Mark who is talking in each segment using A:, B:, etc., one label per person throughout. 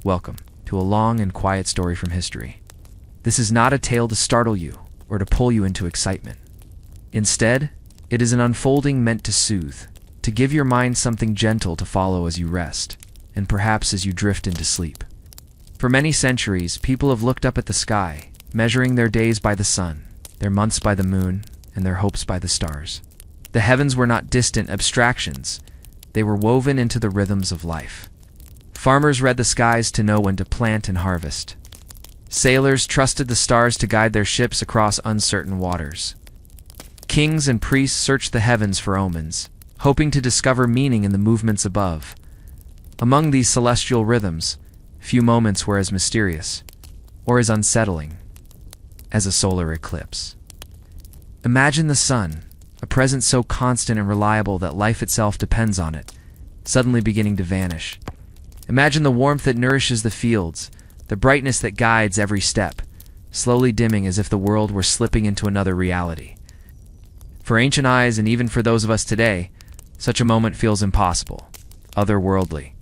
A: welcome to a long and quiet story from history. This is not a tale to startle you or to pull you into excitement. Instead, it is an unfolding meant to soothe, to give your mind something gentle to follow as you rest, and perhaps as you drift into sleep. For many centuries, people have looked up at the sky, measuring their days by the sun, their months by the moon, and their hopes by the stars. The heavens were not distant abstractions. They were woven into the rhythms of life. Farmers read the skies to know when to plant and harvest. Sailors trusted the stars to guide their ships across uncertain waters. Kings and priests searched the heavens for omens, hoping to discover meaning in the movements above. Among these celestial rhythms, few moments were as mysterious or as unsettling as a solar eclipse. Imagine the sun, a presence so constant and reliable that life itself depends on it, suddenly beginning to vanish. Imagine the warmth that nourishes the fields, the brightness that guides every step, slowly dimming as if the world were slipping into another reality. For ancient eyes, and even for those of us today, such a moment feels impossible, otherworldly.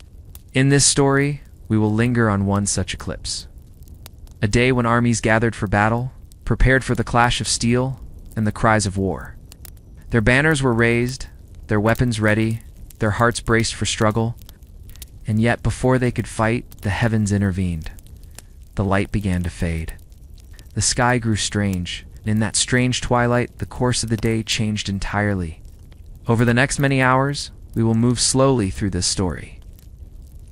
A: In this story, we will linger on one such eclipse. A day when armies gathered for battle, prepared for the clash of steel and the cries of war. Their banners were raised, their weapons ready, their hearts braced for struggle, and yet before they could fight, the heavens intervened. The light began to fade. The sky grew strange, and in that strange twilight, the course of the day changed entirely. Over the next many hours, we will move slowly through this story.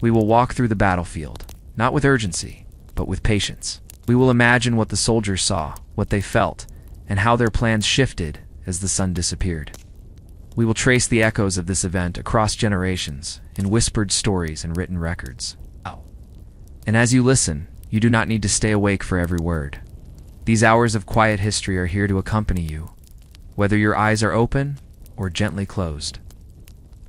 A: We will walk through the battlefield, not with urgency, but with patience. We will imagine what the soldiers saw, what they felt, and how their plans shifted as the sun disappeared. We will trace the echoes of this event across generations in whispered stories and written records. And as you listen, you do not need to stay awake for every word. These hours of quiet history are here to accompany you, whether your eyes are open or gently closed.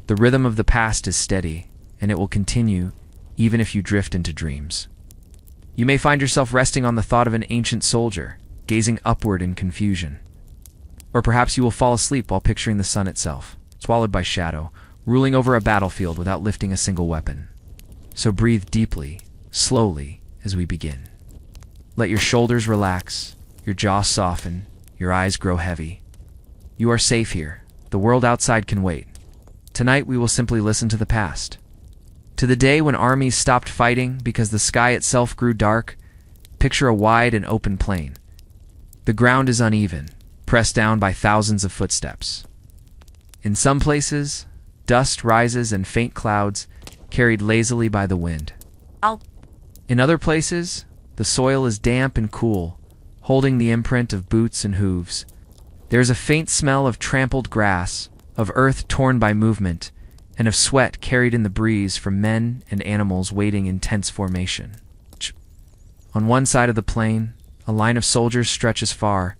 A: The rhythm of the past is steady, and it will continue even if you drift into dreams. You may find yourself resting on the thought of an ancient soldier, gazing upward in confusion. Or perhaps you will fall asleep while picturing the sun itself, swallowed by shadow, ruling over a battlefield without lifting a single weapon. So breathe deeply, slowly, as we begin. Let your shoulders relax, your jaw soften, your eyes grow heavy. You are safe here. The world outside can wait. Tonight we will simply listen to the past. To the day when armies stopped fighting because the sky itself grew dark. Picture a wide and open plain. The ground is uneven, pressed down by thousands of footsteps. In some places, dust rises and faint clouds, carried lazily by the wind. In other places, the soil is damp and cool, holding the imprint of boots and hooves. There is a faint smell of trampled grass, of earth torn by movement, and of sweat carried in the breeze from men and animals waiting in tense formation. On one side of the plain, a line of soldiers stretches far,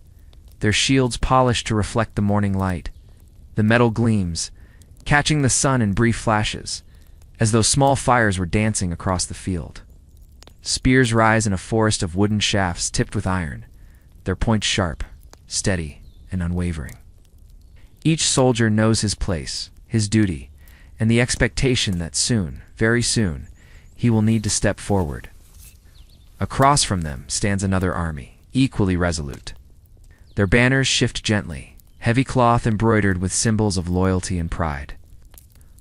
A: their shields polished to reflect the morning light. The metal gleams, catching the sun in brief flashes, as though small fires were dancing across the field. Spears rise in a forest of wooden shafts tipped with iron, their points sharp, steady, and unwavering. Each soldier knows his place, his duty, and the expectation that soon, very soon, he will need to step forward. Across from them stands another army, equally resolute. Their banners shift gently, heavy cloth embroidered with symbols of loyalty and pride.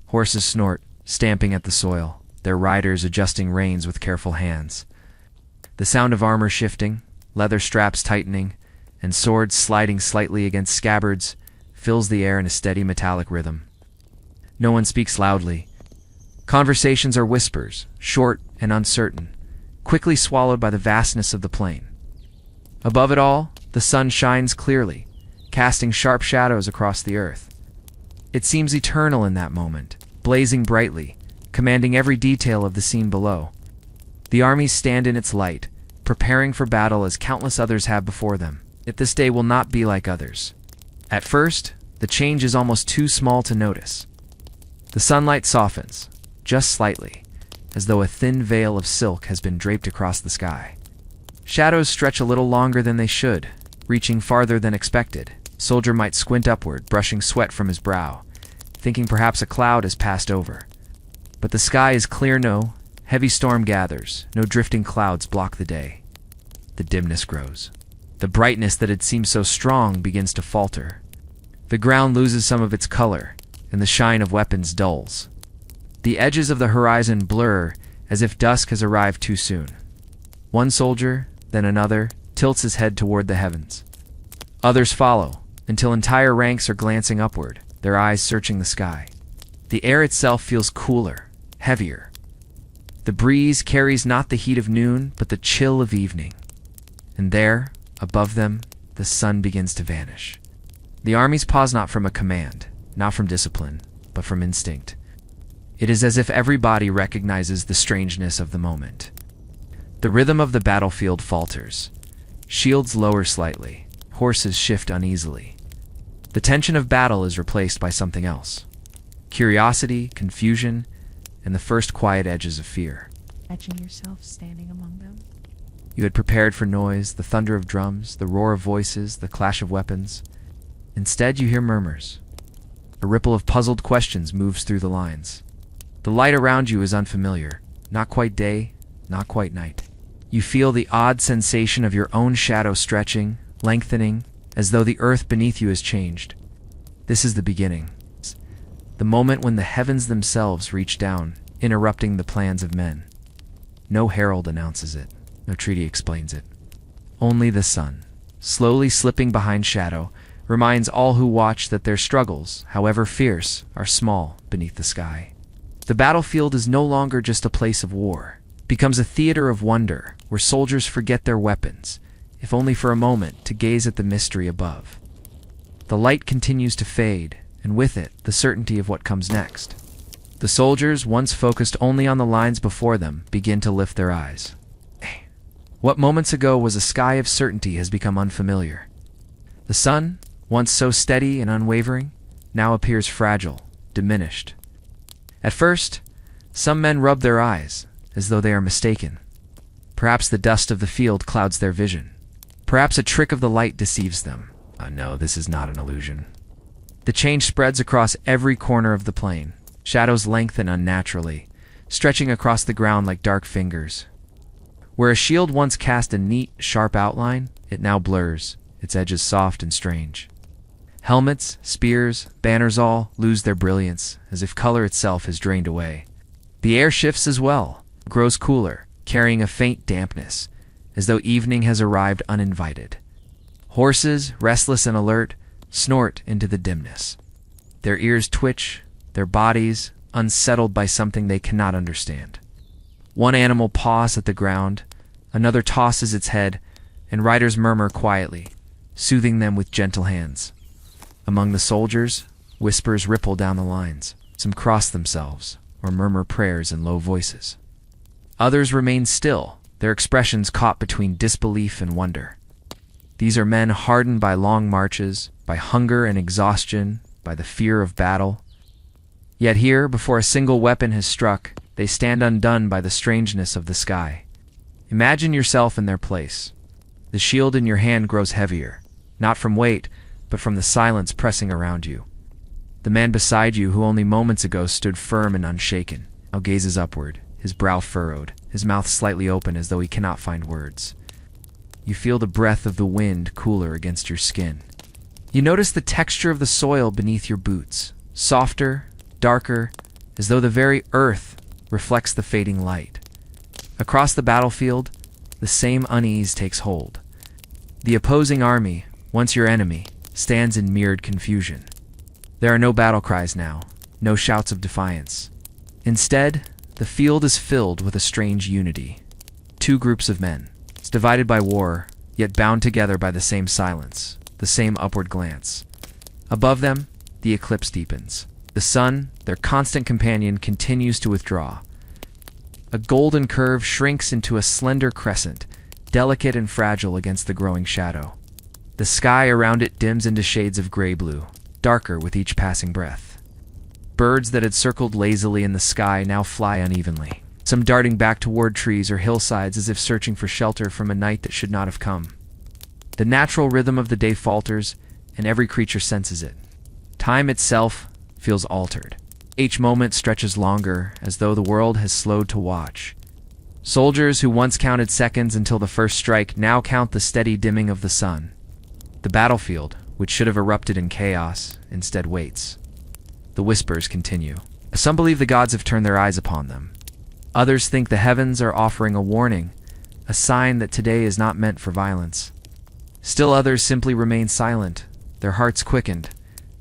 A: Horses snort, stamping at the soil, their riders adjusting reins with careful hands. The sound of armor shifting, leather straps tightening, and swords sliding slightly against scabbards fills the air in a steady metallic rhythm. No one speaks loudly. Conversations are whispers, short and uncertain, quickly swallowed by the vastness of the plain. Above it all, the sun shines clearly, casting sharp shadows across the earth. It seems eternal in that moment, blazing brightly, commanding every detail of the scene below. The armies stand in its light, preparing for battle as countless others have before them. Yet this day will not be like others. At first, the change is almost too small to notice. The sunlight softens, just slightly, as though a thin veil of silk has been draped across the sky. Shadows stretch a little longer than they should, reaching farther than expected. Soldier might squint upward, brushing sweat from his brow, thinking perhaps a cloud has passed over. But the sky is clear, no, heavy storm gathers, no drifting clouds block the day. The dimness grows. The brightness that had seemed so strong begins to falter. The ground loses some of its color, and the shine of weapons dulls. The edges of the horizon blur as if dusk has arrived too soon. One soldier, then another, tilts his head toward the heavens. Others follow, until entire ranks are glancing upward, their eyes searching the sky. The air itself feels cooler, heavier. The breeze carries not the heat of noon, but the chill of evening. And there, above them, the sun begins to vanish. The armies pause not from a command, not from discipline, but from instinct. It is as if every body recognizes the strangeness of the moment. The rhythm of the battlefield falters. Shields lower slightly. Horses shift uneasily. The tension of battle is replaced by something else. Curiosity, confusion, and the first quiet edges of fear.
B: Imagine yourself standing among them.
A: You had prepared for noise, the thunder of drums, the roar of voices, the clash of weapons. Instead, you hear murmurs. A ripple of puzzled questions moves through the lines. The light around you is unfamiliar. Not quite day, not quite night. You feel the odd sensation of your own shadow stretching, lengthening, as though the earth beneath you has changed. This is the beginning. The moment when the heavens themselves reach down, interrupting the plans of men. No herald announces it. No treaty explains it. Only the sun, slowly slipping behind shadow, reminds all who watch that their struggles, however fierce, are small beneath the sky. The battlefield is no longer just a place of war. It becomes a theater of wonder, where soldiers forget their weapons, if only for a moment, to gaze at the mystery above. The light continues to fade, and with it, the certainty of what comes next. The soldiers, once focused only on the lines before them, begin to lift their eyes. What moments ago was a sky of certainty has become unfamiliar. The sun, once so steady and unwavering, now appears fragile, diminished. At first, some men rub their eyes, as though they are mistaken. Perhaps the dust of the field clouds their vision. Perhaps a trick of the light deceives them. No, this is not an illusion. The change spreads across every corner of the plain. Shadows lengthen unnaturally, stretching across the ground like dark fingers. Where a shield once cast a neat, sharp outline, it now blurs, its edges soft and strange. Helmets, spears, banners all lose their brilliance, as if color itself has drained away. The air shifts as well, grows cooler, carrying a faint dampness, as though evening has arrived uninvited. Horses, restless and alert, snort into the dimness. Their ears twitch, their bodies unsettled by something they cannot understand. One animal paws at the ground, another tosses its head, and riders murmur quietly, soothing them with gentle hands. Among the soldiers, whispers ripple down the lines. Some cross themselves, or murmur prayers in low voices. Others remain still, their expressions caught between disbelief and wonder. These are men hardened by long marches, by hunger and exhaustion, by the fear of battle. Yet here, before a single weapon has struck, they stand undone by the strangeness of the sky. Imagine yourself in their place. The shield in your hand grows heavier, not from weight, but from the silence pressing around you. The man beside you, who only moments ago stood firm and unshaken, now gazes upward, his brow furrowed, his mouth slightly open as though he cannot find words. You feel the breath of the wind cooler against your skin. You notice the texture of the soil beneath your boots, softer, darker, as though the very earth reflects the fading light. Across the battlefield, the same unease takes hold. The opposing army, once your enemy, stands in mirrored confusion. There are no battle cries now, no shouts of defiance. Instead, the field is filled with a strange unity. Two groups of men, divided by war, yet bound together by the same silence, the same upward glance. Above them, the eclipse deepens. The sun, their constant companion, continues to withdraw. A golden curve shrinks into a slender crescent, delicate and fragile against the growing shadow. The sky around it dims into shades of gray-blue, darker with each passing breath. Birds that had circled lazily in the sky now fly unevenly, some darting back toward trees or hillsides as if searching for shelter from a night that should not have come. The natural rhythm of the day falters, and every creature senses it. Time itself feels altered. Each moment stretches longer, as though the world has slowed to watch. Soldiers who once counted seconds until the first strike now count the steady dimming of the sun. The battlefield, which should have erupted in chaos, instead waits. The whispers continue. Some believe the gods have turned their eyes upon them. Others think the heavens are offering a warning, a sign that today is not meant for violence. Still others simply remain silent, their hearts quickened,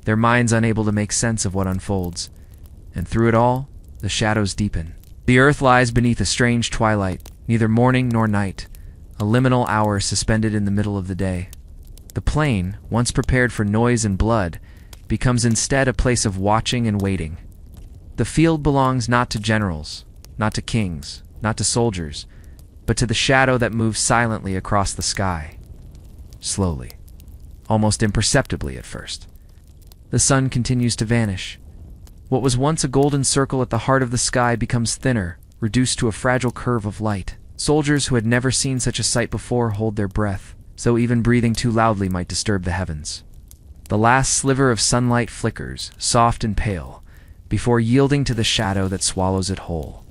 A: their minds unable to make sense of what unfolds. And through it all, the shadows deepen. The earth lies beneath a strange twilight, neither morning nor night, a liminal hour suspended in the middle of the day. The plain, once prepared for noise and blood, becomes instead a place of watching and waiting. The field belongs not to generals, not to kings, not to soldiers, but to the shadow that moves silently across the sky. Slowly, almost imperceptibly at first. The sun continues to vanish. What was once a golden circle at the heart of the sky becomes thinner, reduced to a fragile curve of light. Soldiers who had never seen such a sight before hold their breath, so even breathing too loudly might disturb the heavens. The last sliver of sunlight flickers, soft and pale, before yielding to the shadow that swallows it whole.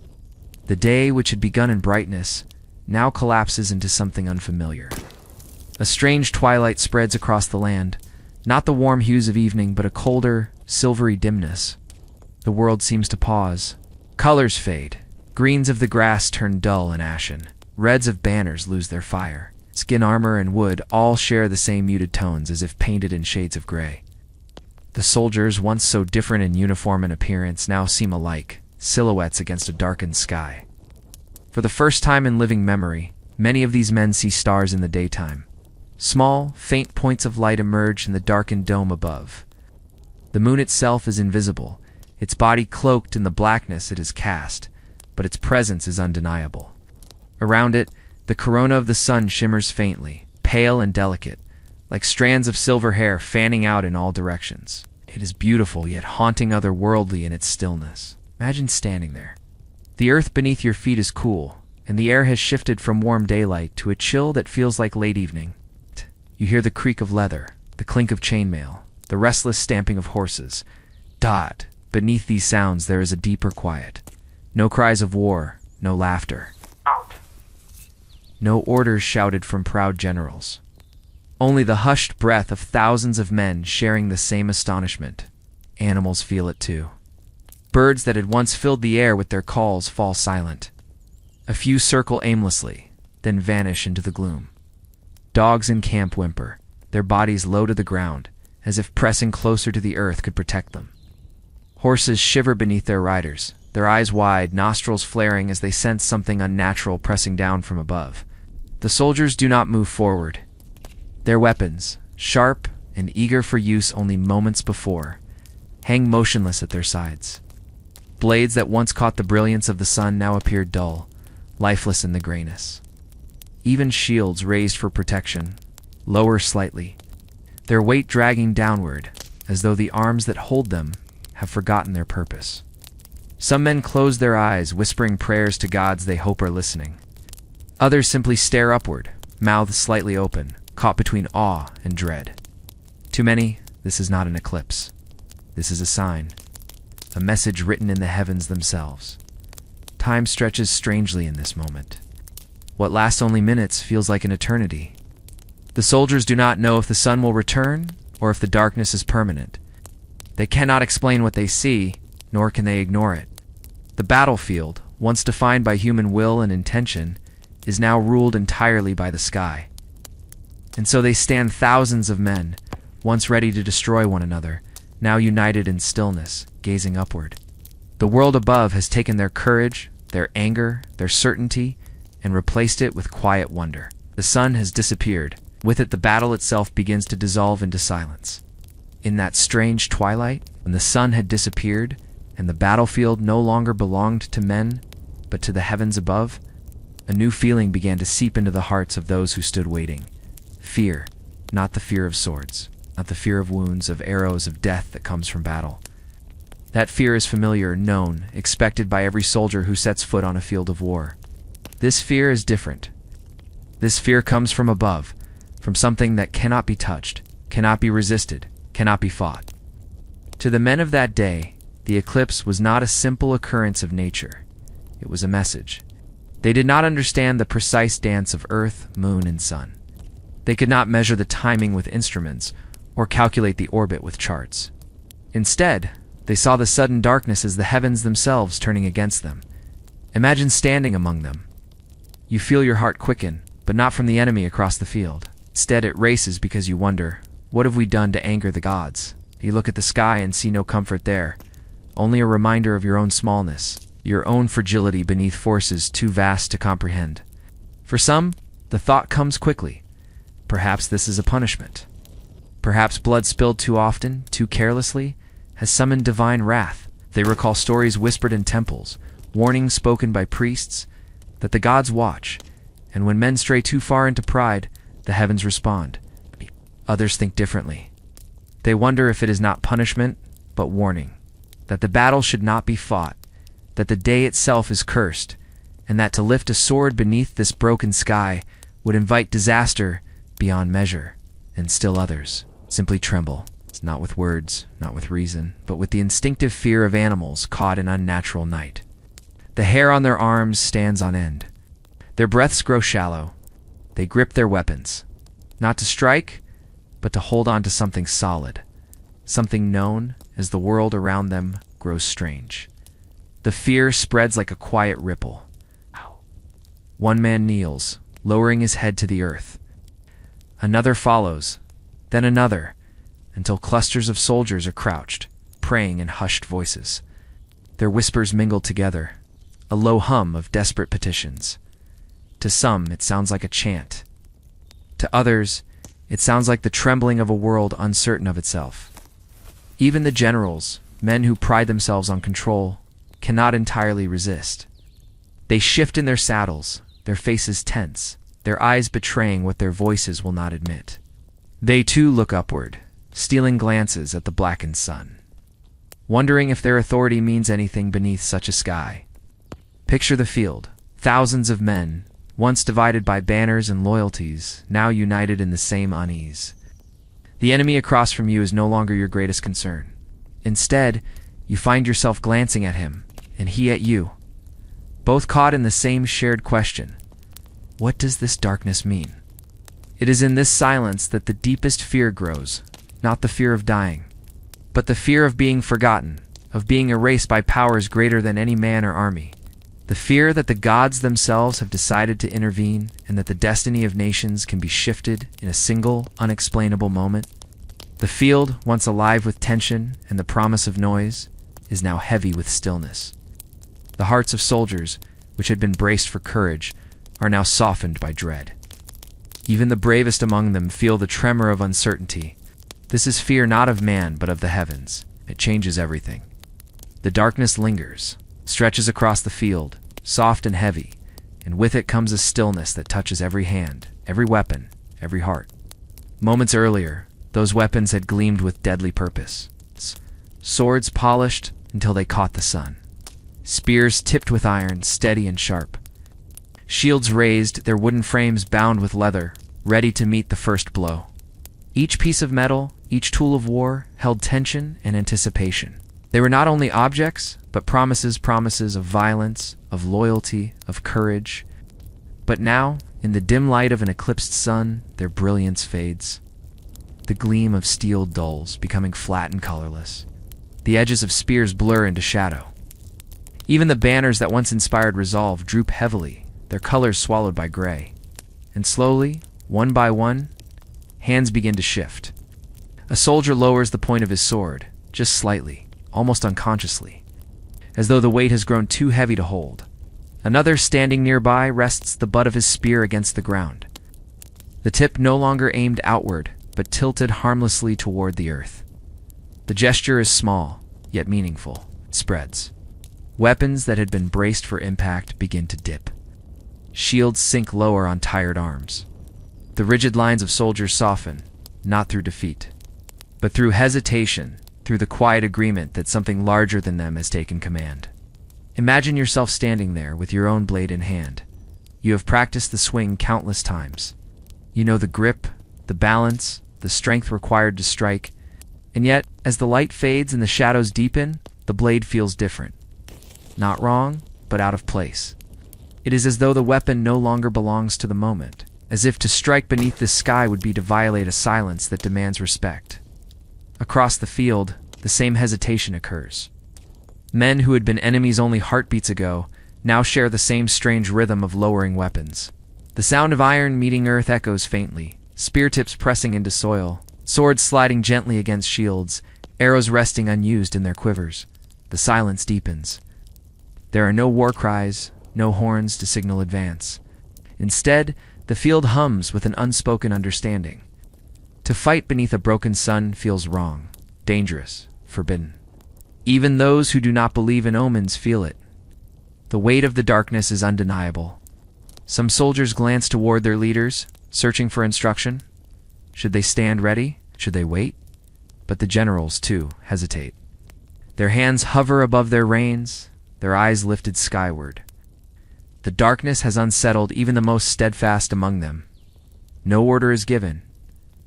A: The day, which had begun in brightness, now collapses into something unfamiliar. A strange twilight spreads across the land, not the warm hues of evening, but a colder, silvery dimness. The world seems to pause. Colors fade. Greens of the grass turn dull and ashen. Reds of banners lose their fire. Skin armor and wood all share the same muted tones, as if painted in shades of gray. The soldiers, once so different in uniform and appearance, now seem alike, silhouettes against a darkened sky. For the first time in living memory, many of these men see stars in the daytime. Small, faint points of light emerge in the darkened dome above. The moon itself is invisible, its body cloaked in the blackness it has cast, but its presence is undeniable. Around it, the corona of the sun shimmers faintly, pale and delicate, like strands of silver hair fanning out in all directions. It is beautiful, yet haunting otherworldly in its stillness. Imagine standing there. The earth beneath your feet is cool, and the air has shifted from warm daylight to a chill that feels like late evening. You hear the creak of leather, the clink of chainmail, the restless stamping of horses. Beneath these sounds there is a deeper quiet. No cries of war, no laughter. No orders shouted from proud generals. Only the hushed breath of thousands of men sharing the same astonishment. Animals feel it too. Birds that had once filled the air with their calls fall silent. A few circle aimlessly, then vanish into the gloom. Dogs in camp whimper, their bodies low to the ground, as if pressing closer to the earth could protect them. Horses shiver beneath their riders, their eyes wide, nostrils flaring as they sense something unnatural pressing down from above. The soldiers do not move forward. Their weapons, sharp and eager for use only moments before, hang motionless at their sides. Blades that once caught the brilliance of the sun now appear dull, lifeless in the grayness. Even shields raised for protection, lower slightly, their weight dragging downward, as though the arms that hold them have forgotten their purpose. Some men close their eyes, whispering prayers to gods they hope are listening. Others simply stare upward, mouths slightly open, caught between awe and dread. To many, this is not an eclipse. This is a sign, a message written in the heavens themselves. Time stretches strangely in this moment. What lasts only minutes feels like an eternity. The soldiers do not know if the sun will return or if the darkness is permanent. They cannot explain what they see, nor can they ignore it. The battlefield, once defined by human will and intention, is now ruled entirely by the sky. And so they stand, thousands of men, once ready to destroy one another, now united in stillness, gazing upward. The world above has taken their courage, their anger, their certainty, and replaced it with quiet wonder. The sun has disappeared. With it, the battle itself begins to dissolve into silence. In that strange twilight, when the sun had disappeared, and the battlefield no longer belonged to men, but to the heavens above, a new feeling began to seep into the hearts of those who stood waiting. Fear, not the fear of swords, not the fear of wounds, of arrows, of death that comes from battle. That fear is familiar, known, expected by every soldier who sets foot on a field of war. This fear is different. This fear comes from above, from something that cannot be touched, cannot be resisted, cannot be fought. To the men of that day, the eclipse was not a simple occurrence of nature. It was a message. They did not understand the precise dance of earth, moon, and sun. They could not measure the timing with instruments or calculate the orbit with charts. Instead, they saw the sudden darkness as the heavens themselves turning against them. Imagine standing among them. You feel your heart quicken, but not from the enemy across the field. Instead, it races because you wonder, what have we done to anger the gods? You look at the sky and see no comfort there, only a reminder of your own smallness, your own fragility beneath forces too vast to comprehend. For some, the thought comes quickly. Perhaps this is a punishment. Perhaps blood spilled too often, too carelessly, has summoned divine wrath. They recall stories whispered in temples, warnings spoken by priests, that the gods watch, and when men stray too far into pride, the heavens respond. Others think differently. They wonder if it is not punishment, but warning, that the battle should not be fought, that the day itself is cursed, and that to lift a sword beneath this broken sky would invite disaster beyond measure. And still others simply tremble, not with words, not with reason, but with the instinctive fear of animals caught in unnatural night. The hair on their arms stands on end. Their breaths grow shallow. They grip their weapons, not to strike, but to hold on to something solid, something known as the world around them grows strange. The fear spreads like a quiet ripple. One man kneels, lowering his head to the earth. Another follows, then another, until clusters of soldiers are crouched, praying in hushed voices. Their whispers mingle together, a low hum of desperate petitions. To some, it sounds like a chant. To others, it sounds like the trembling of a world uncertain of itself. Even the generals, men who pride themselves on control, cannot entirely resist. They shift in their saddles, their faces tense, their eyes betraying what their voices will not admit. They too look upward, stealing glances at the blackened sun, wondering if their authority means anything beneath such a sky. Picture the field, thousands of men, once divided by banners and loyalties, now united in the same unease. The enemy across from you is no longer your greatest concern. Instead, you find yourself glancing at him, and he at you, both caught in the same shared question. What does this darkness mean? It is in this silence that the deepest fear grows, not the fear of dying, but the fear of being forgotten, of being erased by powers greater than any man or army. The fear that the gods themselves have decided to intervene and that the destiny of nations can be shifted in a single, unexplainable moment. The field, once alive with tension and the promise of noise, is now heavy with stillness. The hearts of soldiers, which had been braced for courage, are now softened by dread. Even the bravest among them feel the tremor of uncertainty. This is fear not of man, but of the heavens. It changes everything. The darkness lingers, stretches across the field, soft and heavy, and with it comes a stillness that touches every hand, every weapon, every heart. Moments earlier, those weapons had gleamed with deadly purpose. Swords polished until they caught the sun. Spears tipped with iron, steady and sharp. Shields raised, their wooden frames bound with leather, ready to meet the first blow. Each piece of metal, each tool of war, held tension and anticipation. They were not only objects, but promises of violence, of loyalty, of courage. But now, in the dim light of an eclipsed sun, their brilliance fades. The gleam of steel dulls, becoming flat and colorless. The edges of spears blur into shadow. Even the banners that once inspired resolve droop heavily, their colors swallowed by gray. And slowly, one by one, hands begin to shift. A soldier lowers the point of his sword, just slightly, almost unconsciously, as though the weight has grown too heavy to hold. Another, standing nearby, rests the butt of his spear against the ground. The tip no longer aimed outward, but tilted harmlessly toward the earth. The gesture is small, yet meaningful. It spreads. Weapons that had been braced for impact begin to dip. Shields sink lower on tired arms. The rigid lines of soldiers soften, not through defeat, but through hesitation, through the quiet agreement that something larger than them has taken command. Imagine yourself standing there with your own blade in hand. You have practiced the swing countless times. You know the grip, the balance, the strength required to strike, and yet, as the light fades and the shadows deepen, the blade feels different. Not wrong, but out of place. It is as though the weapon no longer belongs to the moment, as if to strike beneath the sky would be to violate a silence that demands respect. Across the field, the same hesitation occurs. Men who had been enemies only heartbeats ago now share the same strange rhythm of lowering weapons. The sound of iron meeting earth echoes faintly, spear tips pressing into soil, swords sliding gently against shields, arrows resting unused in their quivers. The silence deepens. There are no war cries, no horns to signal advance. Instead, the field hums with an unspoken understanding. To fight beneath a broken sun feels wrong, dangerous, forbidden. Even those who do not believe in omens feel it. The weight of the darkness is undeniable. Some soldiers glance toward their leaders, searching for instruction. Should they stand ready? Should they wait? But the generals, too, hesitate. Their hands hover above their reins, their eyes lifted skyward. The darkness has unsettled even the most steadfast among them. No order is given,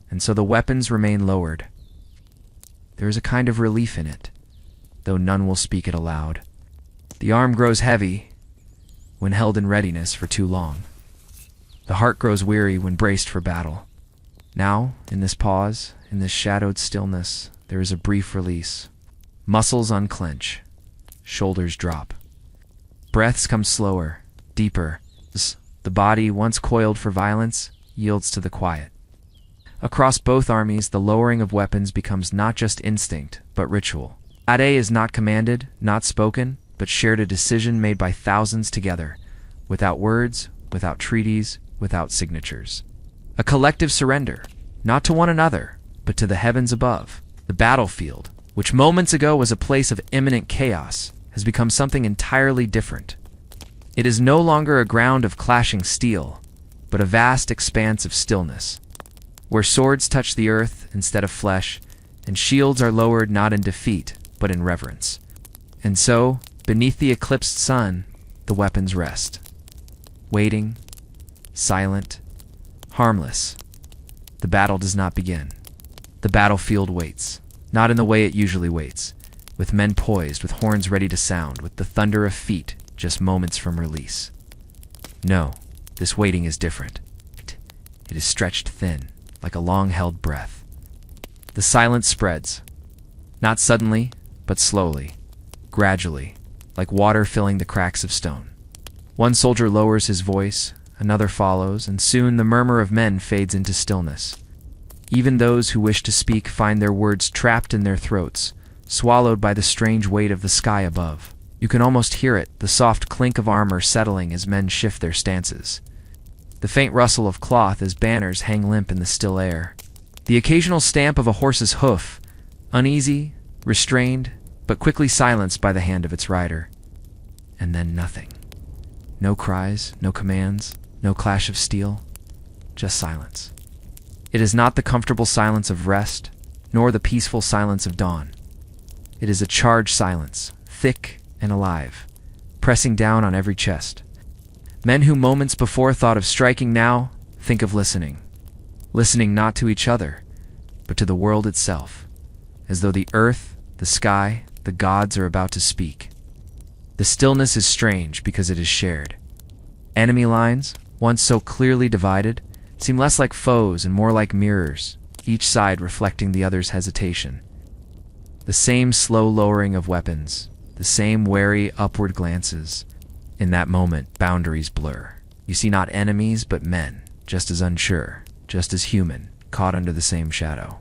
A: and so the weapons remain lowered. There is a kind of relief in it, though none will speak it aloud. The arm grows heavy when held in readiness for too long. The heart grows weary when braced for battle. Now, in this pause, in this shadowed stillness, there is a brief release. Muscles unclench. Shoulders drop. Breaths come slower, deeper. The body, once coiled for violence, yields to the quiet. Across both armies, the lowering of weapons becomes not just instinct, but ritual. Ade is not commanded, not spoken, but shared, a decision made by thousands together, without words, without treaties, without signatures. A collective surrender, not to one another, but to the heavens above. The battlefield, which moments ago was a place of imminent chaos, has become something entirely different. It is no longer a ground of clashing steel, but a vast expanse of stillness, where swords touch the earth instead of flesh, and shields are lowered not in defeat, but in reverence. And so, beneath the eclipsed sun, the weapons rest. Waiting, silent, harmless. The battle does not begin. The battlefield waits, not in the way it usually waits, with men poised, with horns ready to sound, with the thunder of feet just moments from release. No, this waiting is different. It is stretched thin, like a long-held breath. The silence spreads, not suddenly, but slowly, gradually, like water filling the cracks of stone. One soldier lowers his voice, another follows, and soon the murmur of men fades into stillness. Even those who wish to speak find their words trapped in their throats, swallowed by the strange weight of the sky above. You can almost hear it, the soft clink of armor settling as men shift their stances. The faint rustle of cloth as banners hang limp in the still air. The occasional stamp of a horse's hoof, uneasy, restrained, but quickly silenced by the hand of its rider. And then nothing. No cries, no commands, no clash of steel, just silence. It is not the comfortable silence of rest, nor the peaceful silence of dawn. It is a charged silence, thick and alive, pressing down on every chest. Men who moments before thought of striking now think of listening. Listening not to each other, but to the world itself, as though the earth, the sky, the gods are about to speak. The stillness is strange because it is shared. Enemy lines, once so clearly divided, seem less like foes and more like mirrors, each side reflecting the other's hesitation. The same slow lowering of weapons, the same wary upward glances. In that moment, boundaries blur. You see not enemies, but men, just as unsure, just as human, caught under the same shadow.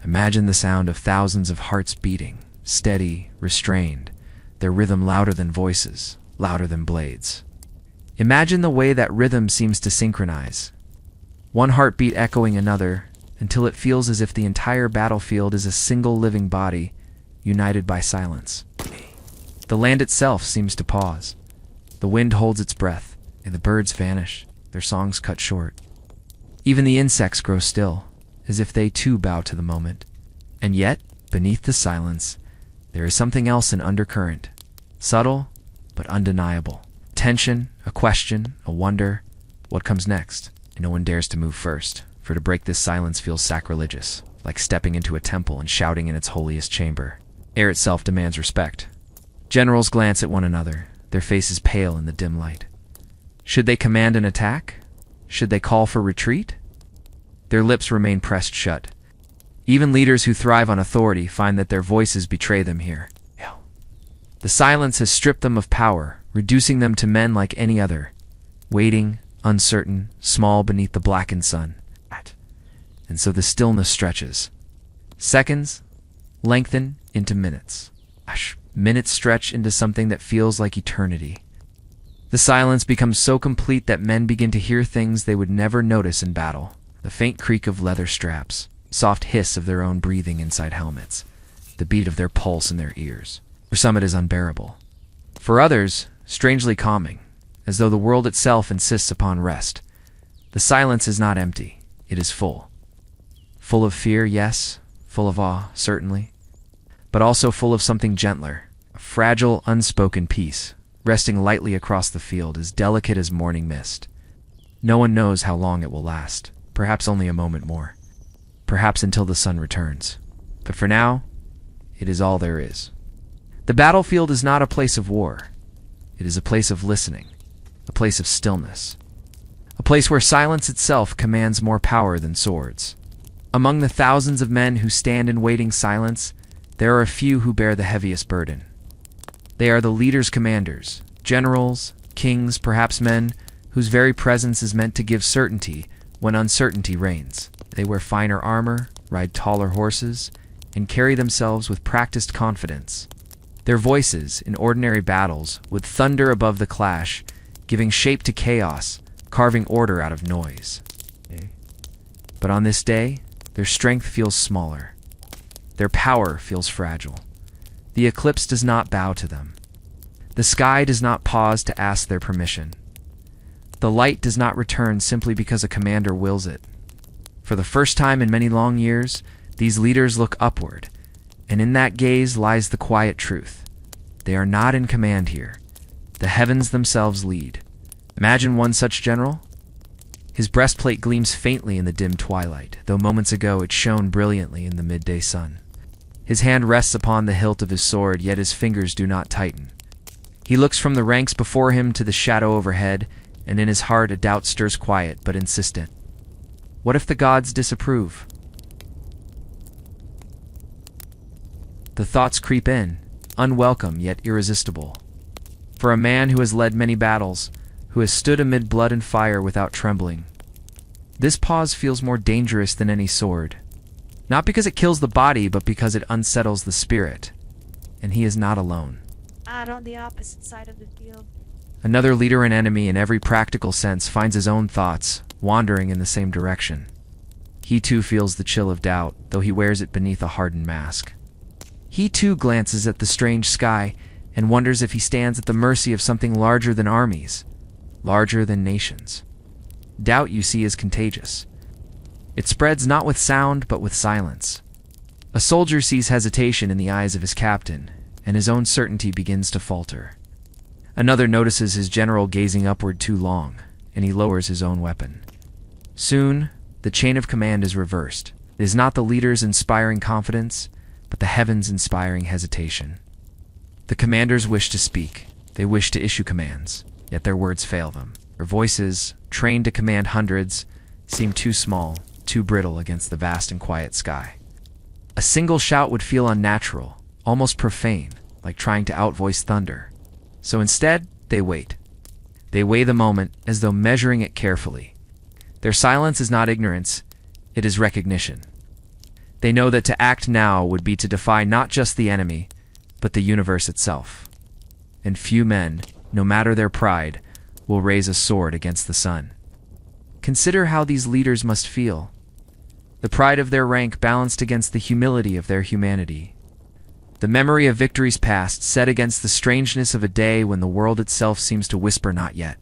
A: Imagine the sound of thousands of hearts beating, steady, restrained, their rhythm louder than voices, louder than blades. Imagine the way that rhythm seems to synchronize, one heartbeat echoing another, until it feels as if the entire battlefield is a single living body, united by silence. The land itself seems to pause. The wind holds its breath, and the birds vanish, their songs cut short. Even the insects grow still, as if they too bow to the moment. And yet, beneath the silence, there is something else in undercurrent, subtle but undeniable. Tension, a question, a wonder. What comes next? And no one dares to move first, for to break this silence feels sacrilegious, like stepping into a temple and shouting in its holiest chamber. Air itself demands respect. Generals glance at one another, their faces pale in the dim light. Should they command an attack? Should they call for retreat? Their lips remain pressed shut. Even leaders who thrive on authority find that their voices betray them here. The silence has stripped them of power, reducing them to men like any other, waiting, uncertain, small beneath the blackened sun. And so the stillness stretches. Seconds lengthen into minutes. Minutes stretch into something that feels like eternity. The silence becomes so complete that men begin to hear things they would never notice in battle. The faint creak of leather straps, soft hiss of their own breathing inside helmets, the beat of their pulse in their ears. For some it is unbearable. For others, strangely calming, as though the world itself insists upon rest. The silence is not empty, it is full. Full of fear, yes, full of awe, certainly, but also full of something gentler, a fragile, unspoken peace, resting lightly across the field, as delicate as morning mist. No one knows how long it will last, perhaps only a moment more, perhaps until the sun returns. But for now, it is all there is. The battlefield is not a place of war. It is a place of listening, a place of stillness, a place where silence itself commands more power than swords. Among the thousands of men who stand in waiting silence, there are a few who bear the heaviest burden. They are the leaders' commanders, generals, kings, perhaps men whose very presence is meant to give certainty when uncertainty reigns. They wear finer armor, ride taller horses, and carry themselves with practiced confidence. Their voices, in ordinary battles, would thunder above the clash, giving shape to chaos, carving order out of noise. But on this day, their strength feels smaller. Their power feels fragile. The eclipse does not bow to them. The sky does not pause to ask their permission. The light does not return simply because a commander wills it. For the first time in many long years, these leaders look upward, and in that gaze lies the quiet truth. They are not in command here. The heavens themselves lead. Imagine one such general. His breastplate gleams faintly in the dim twilight, though moments ago it shone brilliantly in the midday sun. His hand rests upon the hilt of his sword, yet his fingers do not tighten. He looks from the ranks before him to the shadow overhead, and in his heart a doubt stirs quiet but insistent. What if the gods disapprove? The thoughts creep in, unwelcome yet irresistible. For a man who has led many battles, who has stood amid blood and fire without trembling, this pause feels more dangerous than any sword. Not because it kills the body, but because it unsettles the spirit. And he is not alone.
B: Out on the opposite side of the field.
A: Another leader and enemy in every practical sense finds his own thoughts, wandering in the same direction. He too feels the chill of doubt, though he wears it beneath a hardened mask. He too glances at the strange sky and wonders if he stands at the mercy of something larger than armies, larger than nations. Doubt, you see, is contagious. It spreads not with sound, but with silence. A soldier sees hesitation in the eyes of his captain, and his own certainty begins to falter. Another notices his general gazing upward too long, and he lowers his own weapon. Soon, the chain of command is reversed. It is not the leader's inspiring confidence, but the heavens' inspiring hesitation. The commanders wish to speak. They wish to issue commands, yet their words fail them. Their voices, trained to command hundreds, seem too small, too brittle against the vast and quiet sky. A single shout would feel unnatural, almost profane, like trying to outvoice thunder. So instead, they wait. They weigh the moment as though measuring it carefully. Their silence is not ignorance, it is recognition. They know that to act now would be to defy not just the enemy, but the universe itself. And few men, no matter their pride, will raise a sword against the sun. Consider how these leaders must feel. The pride of their rank balanced against the humility of their humanity. The memory of victories past set against the strangeness of a day when the world itself seems to whisper not yet.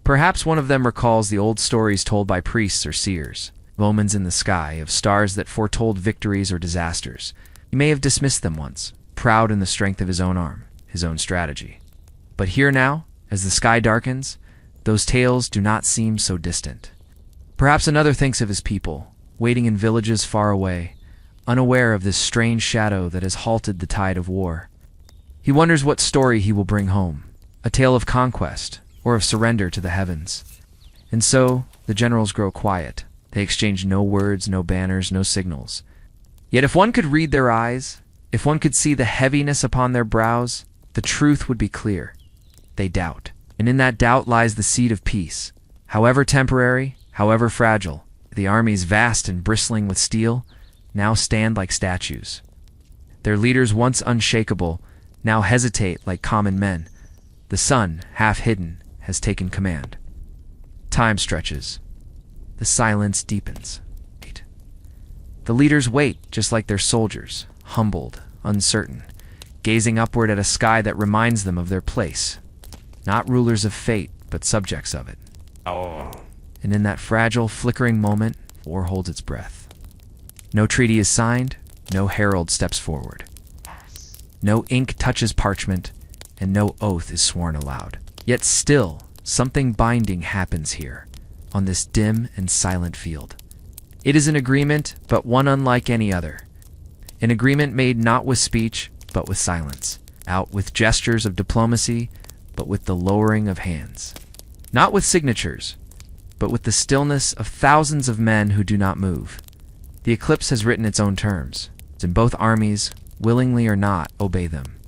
A: Perhaps one of them recalls the old stories told by priests or seers, of omens in the sky, of stars that foretold victories or disasters. He may have dismissed them once, proud in the strength of his own arm, his own strategy. But here now, as the sky darkens, those tales do not seem so distant. Perhaps another thinks of his people, waiting in villages far away, unaware of this strange shadow that has halted the tide of war. He wonders what story he will bring home, a tale of conquest or of surrender to the heavens. And so the generals grow quiet. They exchange no words, no banners, no signals. Yet if one could read their eyes, if one could see the heaviness upon their brows, the truth would be clear. They doubt. And in that doubt lies the seed of peace. However temporary, however fragile, the armies vast and bristling with steel now stand like statues. Their leaders, once unshakable, now hesitate like common men. The sun, half hidden, has taken command. Time stretches. The silence deepens. The leaders wait, just like their soldiers, humbled, uncertain, gazing upward at a sky that reminds them of their place. Not rulers of fate, but subjects of it. And in that fragile, flickering moment, war holds its breath. No treaty is signed, no herald steps forward. No ink touches parchment, and no oath is sworn aloud. Yet still, something binding happens here, on this dim and silent field. It is an agreement, but one unlike any other. An agreement made not with speech, but with silence. Out with gestures of diplomacy, but with the lowering of hands. Not with signatures, but with the stillness of thousands of men who do not move. The Eclipse has written its own terms, and both armies, willingly or not, obey them.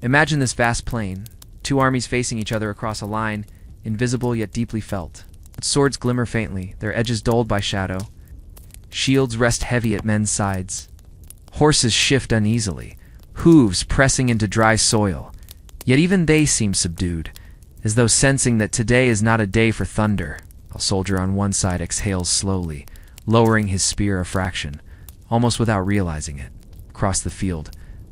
A: Imagine this vast plain, two armies facing each other across a line, invisible yet deeply felt. Swords glimmer faintly, their edges dulled by shadow. Shields rest heavy at men's sides. Horses shift uneasily, hooves pressing into dry soil. Yet even they seem subdued, as though sensing that today is not a day for thunder. A soldier on one side exhales slowly, lowering his spear a fraction, almost without realizing it. Across the field,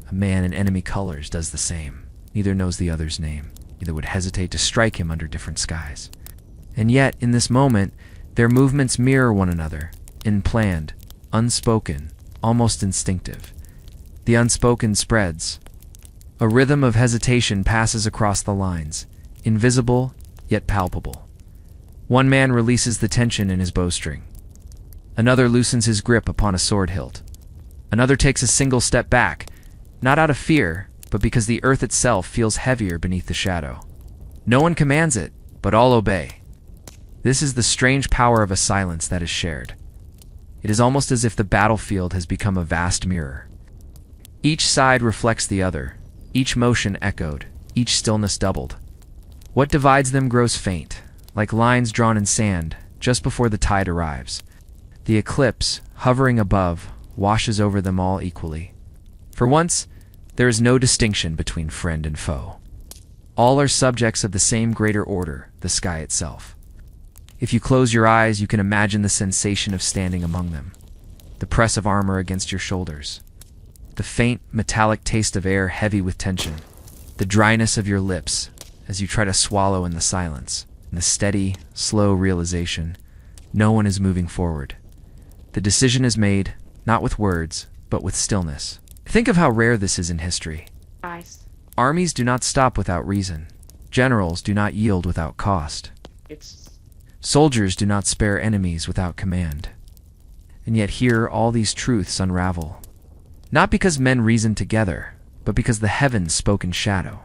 A: a man in enemy colors does the same. Neither knows the other's name, neither would hesitate to strike him under different skies. And yet, in this moment, their movements mirror one another, unplanned, unspoken, almost instinctive. The unspoken spreads. A rhythm of hesitation passes across the lines, invisible yet palpable. One man releases the tension in his bowstring. Another loosens his grip upon a sword hilt. Another takes a single step back, not out of fear, but because the earth itself feels heavier beneath the shadow. No one commands it, but all obey. This is the strange power of a silence that is shared. It is almost as if the battlefield has become a vast mirror. Each side reflects the other, each motion echoed, each stillness doubled. What divides them grows faint, like lines drawn in sand, just before the tide arrives. The eclipse, hovering above, washes over them all equally. For once, there is no distinction between friend and foe. All are subjects of the same greater order, the sky itself. If you close your eyes, you can imagine the sensation of standing among them. The press of armor against your shoulders. The faint, metallic taste of air heavy with tension. The dryness of your lips as you try to swallow in the silence. And the steady, slow realization, no one is moving forward. The decision is made, not with words, but with stillness. Think of how rare this is in history. Armies do not stop without reason. Generals do not yield without cost. Soldiers do not spare enemies without command. And yet here all these truths unravel. Not because men reason together, but because the heavens spoke in shadow.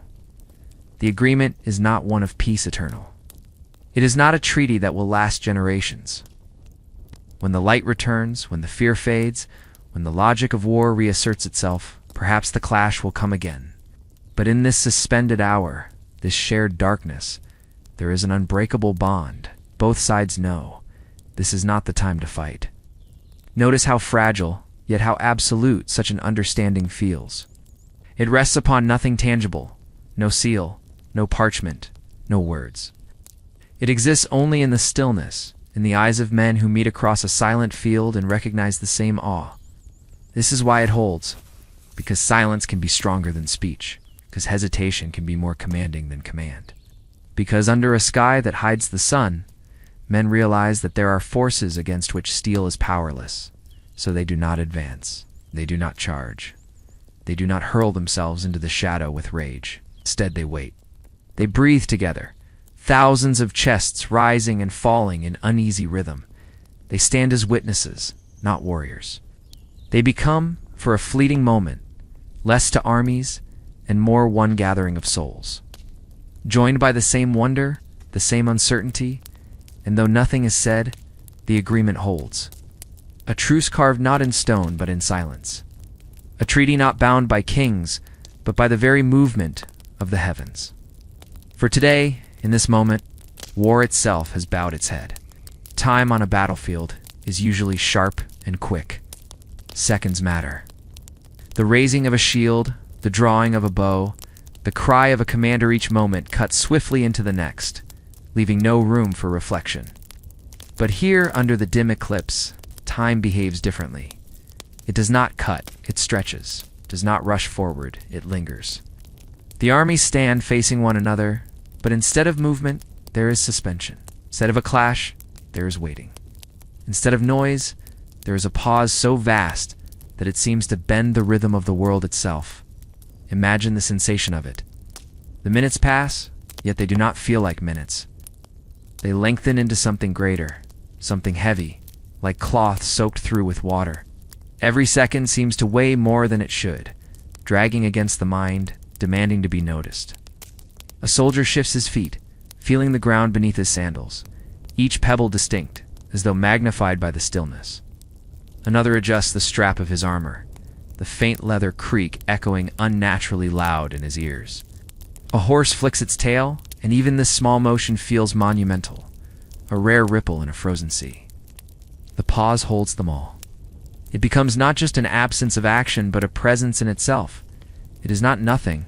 A: The agreement is not one of peace eternal. It is not a treaty that will last generations. When the light returns, when the fear fades, when the logic of war reasserts itself, perhaps the clash will come again. But in this suspended hour, this shared darkness, there is an unbreakable bond. Both sides know this is not the time to fight. Notice how fragile, yet how absolute such an understanding feels. It rests upon nothing tangible, no seal, no parchment, no words. It exists only in the stillness, in the eyes of men who meet across a silent field and recognize the same awe. This is why it holds, because silence can be stronger than speech, because hesitation can be more commanding than command. Because under a sky that hides the sun, men realize that there are forces against which steel is powerless, so they do not advance, they do not charge. They do not hurl themselves into the shadow with rage. Instead, they wait. They breathe together, thousands of chests rising and falling in uneasy rhythm. They stand as witnesses, not warriors. They become, for a fleeting moment, less to armies and more one gathering of souls. joined by the same wonder, the same uncertainty, and though nothing is said, the agreement holds. A truce carved not in stone but in silence. A treaty not bound by kings, but by the very movement of the heavens. For today, in this moment, war itself has bowed its head. Time on a battlefield is usually sharp and quick. Seconds matter. The raising of a shield, the drawing of a bow, the cry of a commander each moment cuts swiftly into the next, leaving no room for reflection. But here, under the dim eclipse, time behaves differently. It does not cut, it stretches, does not rush forward, it lingers. The armies stand facing one another, but instead of movement, there is suspension. Instead of a clash, there is waiting. Instead of noise, there is a pause so vast that it seems to bend the rhythm of the world itself. Imagine the sensation of it. The minutes pass, yet they do not feel like minutes. They lengthen into something greater, something heavy, like cloth soaked through with water. Every second seems to weigh more than it should, dragging against the mind, demanding to be noticed. A soldier shifts his feet, feeling the ground beneath his sandals, each pebble distinct, as though magnified by the stillness. Another adjusts the strap of his armor, the faint leather creak echoing unnaturally loud in his ears. A horse flicks its tail, and even this small motion feels monumental, a rare ripple in a frozen sea. The pause holds them all. It becomes not just an absence of action, but a presence in itself. It is not nothing.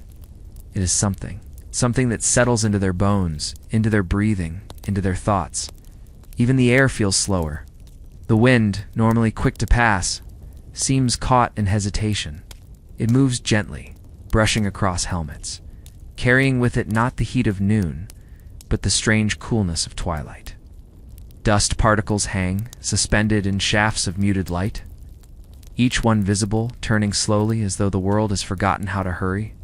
A: It is something. Something that settles into their bones, into their breathing, into their thoughts. Even the air feels slower. The wind, normally quick to pass, seems caught in hesitation. It moves gently, brushing across helmets, carrying with it not the heat of noon, but the strange coolness of twilight. Dust particles hang, suspended in shafts of muted light, each one visible, turning slowly as though the world has forgotten how to hurry.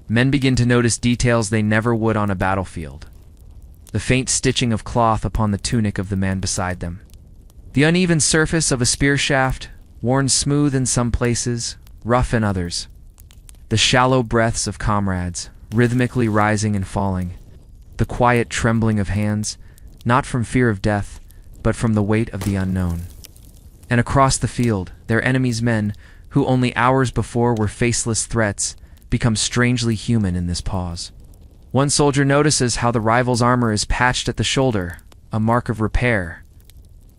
A: Men begin to notice details they never would on a battlefield. The faint stitching of cloth upon the tunic of the man beside them. The uneven surface of a spear shaft, worn smooth in some places, rough in others. The shallow breaths of comrades, rhythmically rising and falling. The quiet trembling of hands, not from fear of death, but from the weight of the unknown. And across the field, their enemies' men, who only hours before were faceless threats, become strangely human in this pause. One soldier notices how the rival's armor is patched at the shoulder, a mark of repair.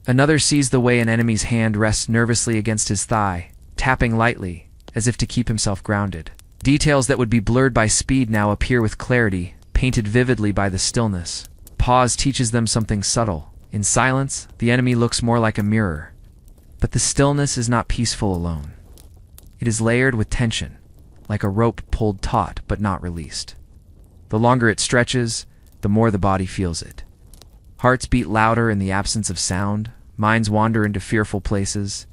A: Another sees the way an enemy's hand rests nervously against his thigh, tapping lightly, as if to keep himself grounded. Details that would be blurred by speed now appear with clarity, painted vividly by the stillness. Pause teaches them something subtle. In silence, the enemy looks more like a mirror. But the stillness is not peaceful alone. It is layered with tension, like a rope pulled taut but not released. The longer it stretches, the more the body feels it. Hearts beat louder in the absence of sound, minds wander into fearful places.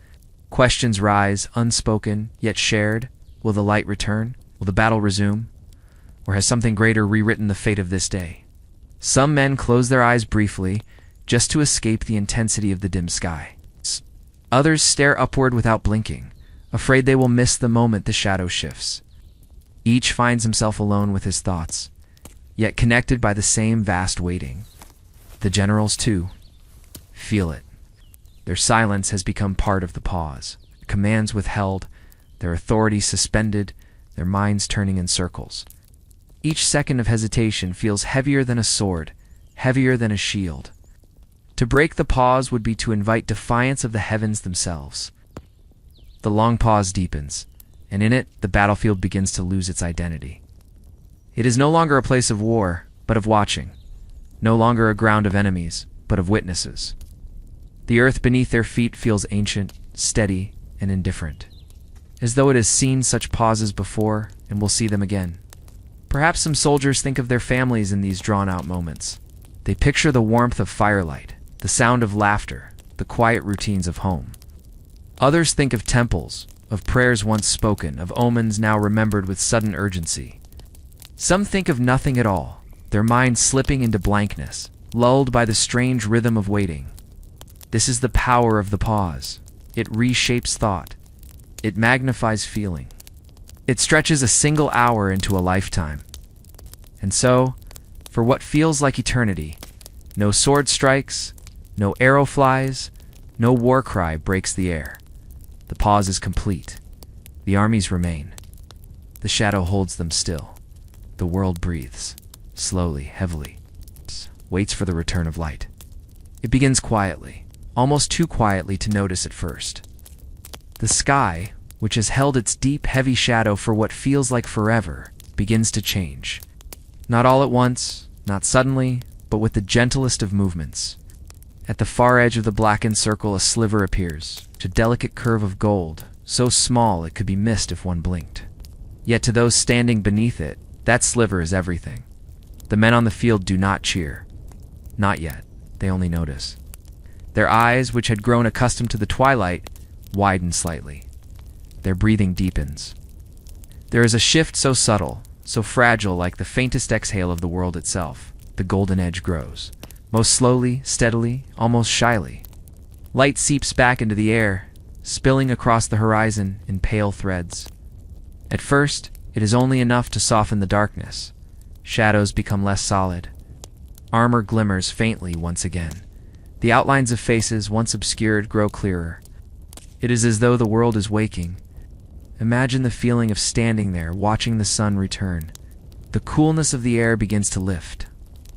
A: Questions rise, unspoken, yet shared. Will the light return? Will the battle resume? Or has something greater rewritten the fate of this day? Some men close their eyes briefly, just to escape the intensity of the dim sky. Others stare upward without blinking, afraid they will miss the moment the shadow shifts. Each finds himself alone with his thoughts, yet connected by the same vast waiting. The generals, too, feel it. Their silence has become part of the pause, commands withheld, their authority suspended, their minds turning in circles. Each second of hesitation feels heavier than a sword, heavier than a shield. To break the pause would be to invite defiance of the heavens themselves. The long pause deepens, and in it the battlefield begins to lose its identity. It is no longer a place of war, but of watching. No longer a ground of enemies, but of witnesses. The earth beneath their feet feels ancient, steady, and indifferent, as though it has seen such pauses before and will see them again. Perhaps some soldiers think of their families in these drawn-out moments. They picture the warmth of firelight, the sound of laughter, the quiet routines of home. Others think of temples, of prayers once spoken, of omens now remembered with sudden urgency. Some think of nothing at all, their minds slipping into blankness, lulled by the strange rhythm of waiting. This is the power of the pause. It reshapes thought. It magnifies feeling. It stretches a single hour into a lifetime. And so, For what feels like eternity, no sword strikes, no arrow flies, no war cry breaks the air. The pause is complete. The armies remain. The shadow holds them still. The world breathes, slowly, heavily, waits for the return of light. It begins quietly, almost too quietly to notice at first. The sky, which has held its deep, heavy shadow for what feels like forever, begins to change. Not all at once, not suddenly, but with the gentlest of movements. At the far edge of the blackened circle, a sliver appears, a delicate curve of gold, so small it could be missed if one blinked. Yet to those standing beneath it, that sliver is everything. The men on the field do not cheer. Not yet. They only notice. Their eyes, which had grown accustomed to the twilight, widen slightly. Their breathing deepens. There is a shift so subtle, so fragile, like the faintest exhale of the world itself. The golden edge grows, most slowly, steadily, almost shyly. Light seeps back into the air, spilling across the horizon in pale threads. At first, it is only enough to soften the darkness. Shadows become less solid. Armor glimmers faintly once again. The outlines of faces, once obscured, grow clearer. It is as though the world is waking. Imagine the feeling of standing there, watching the sun return. The coolness of the air begins to lift,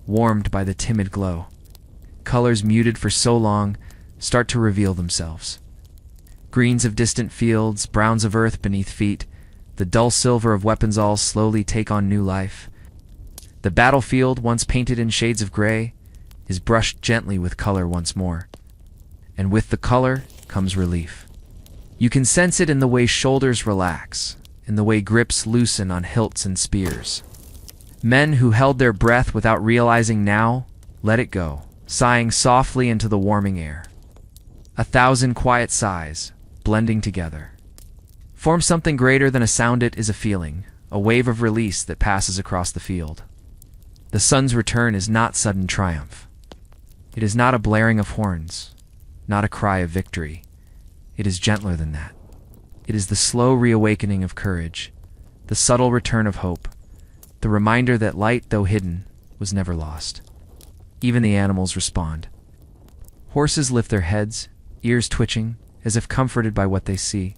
A: warmed by the timid glow. Colors muted for so long start to reveal themselves. Greens of distant fields, browns of earth beneath feet, the dull silver of weapons all slowly take on new life. The battlefield, once painted in shades of gray, is brushed gently with color once more. And with the color comes relief. You can sense it in the way shoulders relax, in the way grips loosen on hilts and spears. Men who held their breath without realizing now, let it go, sighing softly into the warming air. 1,000 quiet sighs, blending together, form something greater than a sound. It is a feeling, a wave of release that passes across the field. The sun's return is not sudden triumph. It is not a blaring of horns, not a cry of victory. It is gentler than that. It is the slow reawakening of courage, the subtle return of hope, the reminder that light, though hidden, was never lost. Even the animals respond. Horses lift their heads, ears twitching, as if comforted by what they see.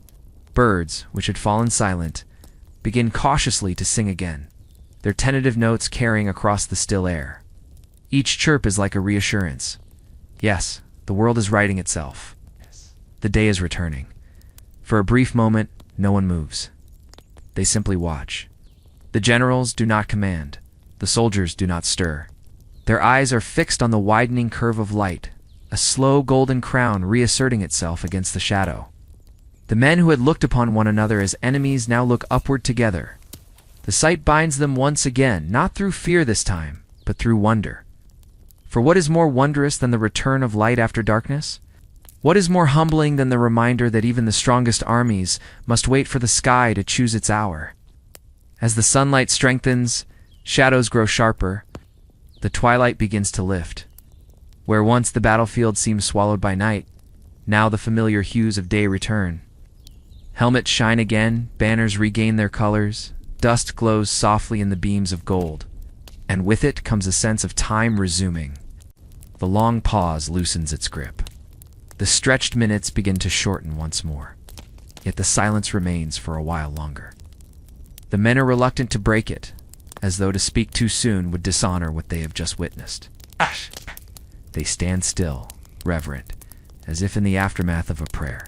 A: Birds, which had fallen silent, begin cautiously to sing again, their tentative notes carrying across the still air. Each chirp is like a reassurance. Yes, the world is righting itself. The day is returning. For a brief moment, no one moves. They simply watch. The generals do not command. The soldiers do not stir. Their eyes are fixed on the widening curve of light, a slow golden crown reasserting itself against the shadow. The men who had looked upon one another as enemies now look upward together. The sight binds them once again, not through fear this time, but through wonder. For what is more wondrous than the return of light after darkness? What is more humbling than the reminder that even the strongest armies must wait for the sky to choose its hour? As the sunlight strengthens, shadows grow sharper, the twilight begins to lift. Where once the battlefield seemed swallowed by night, now the familiar hues of day return. Helmets shine again, banners regain their colors, dust glows softly in the beams of gold, and with it comes a sense of time resuming. The long pause loosens its grip. The stretched minutes begin to shorten once more, yet the silence remains for a while longer. The men are reluctant to break it, as though to speak too soon would dishonor what they have just witnessed. They stand still, reverent, as if in the aftermath of a prayer.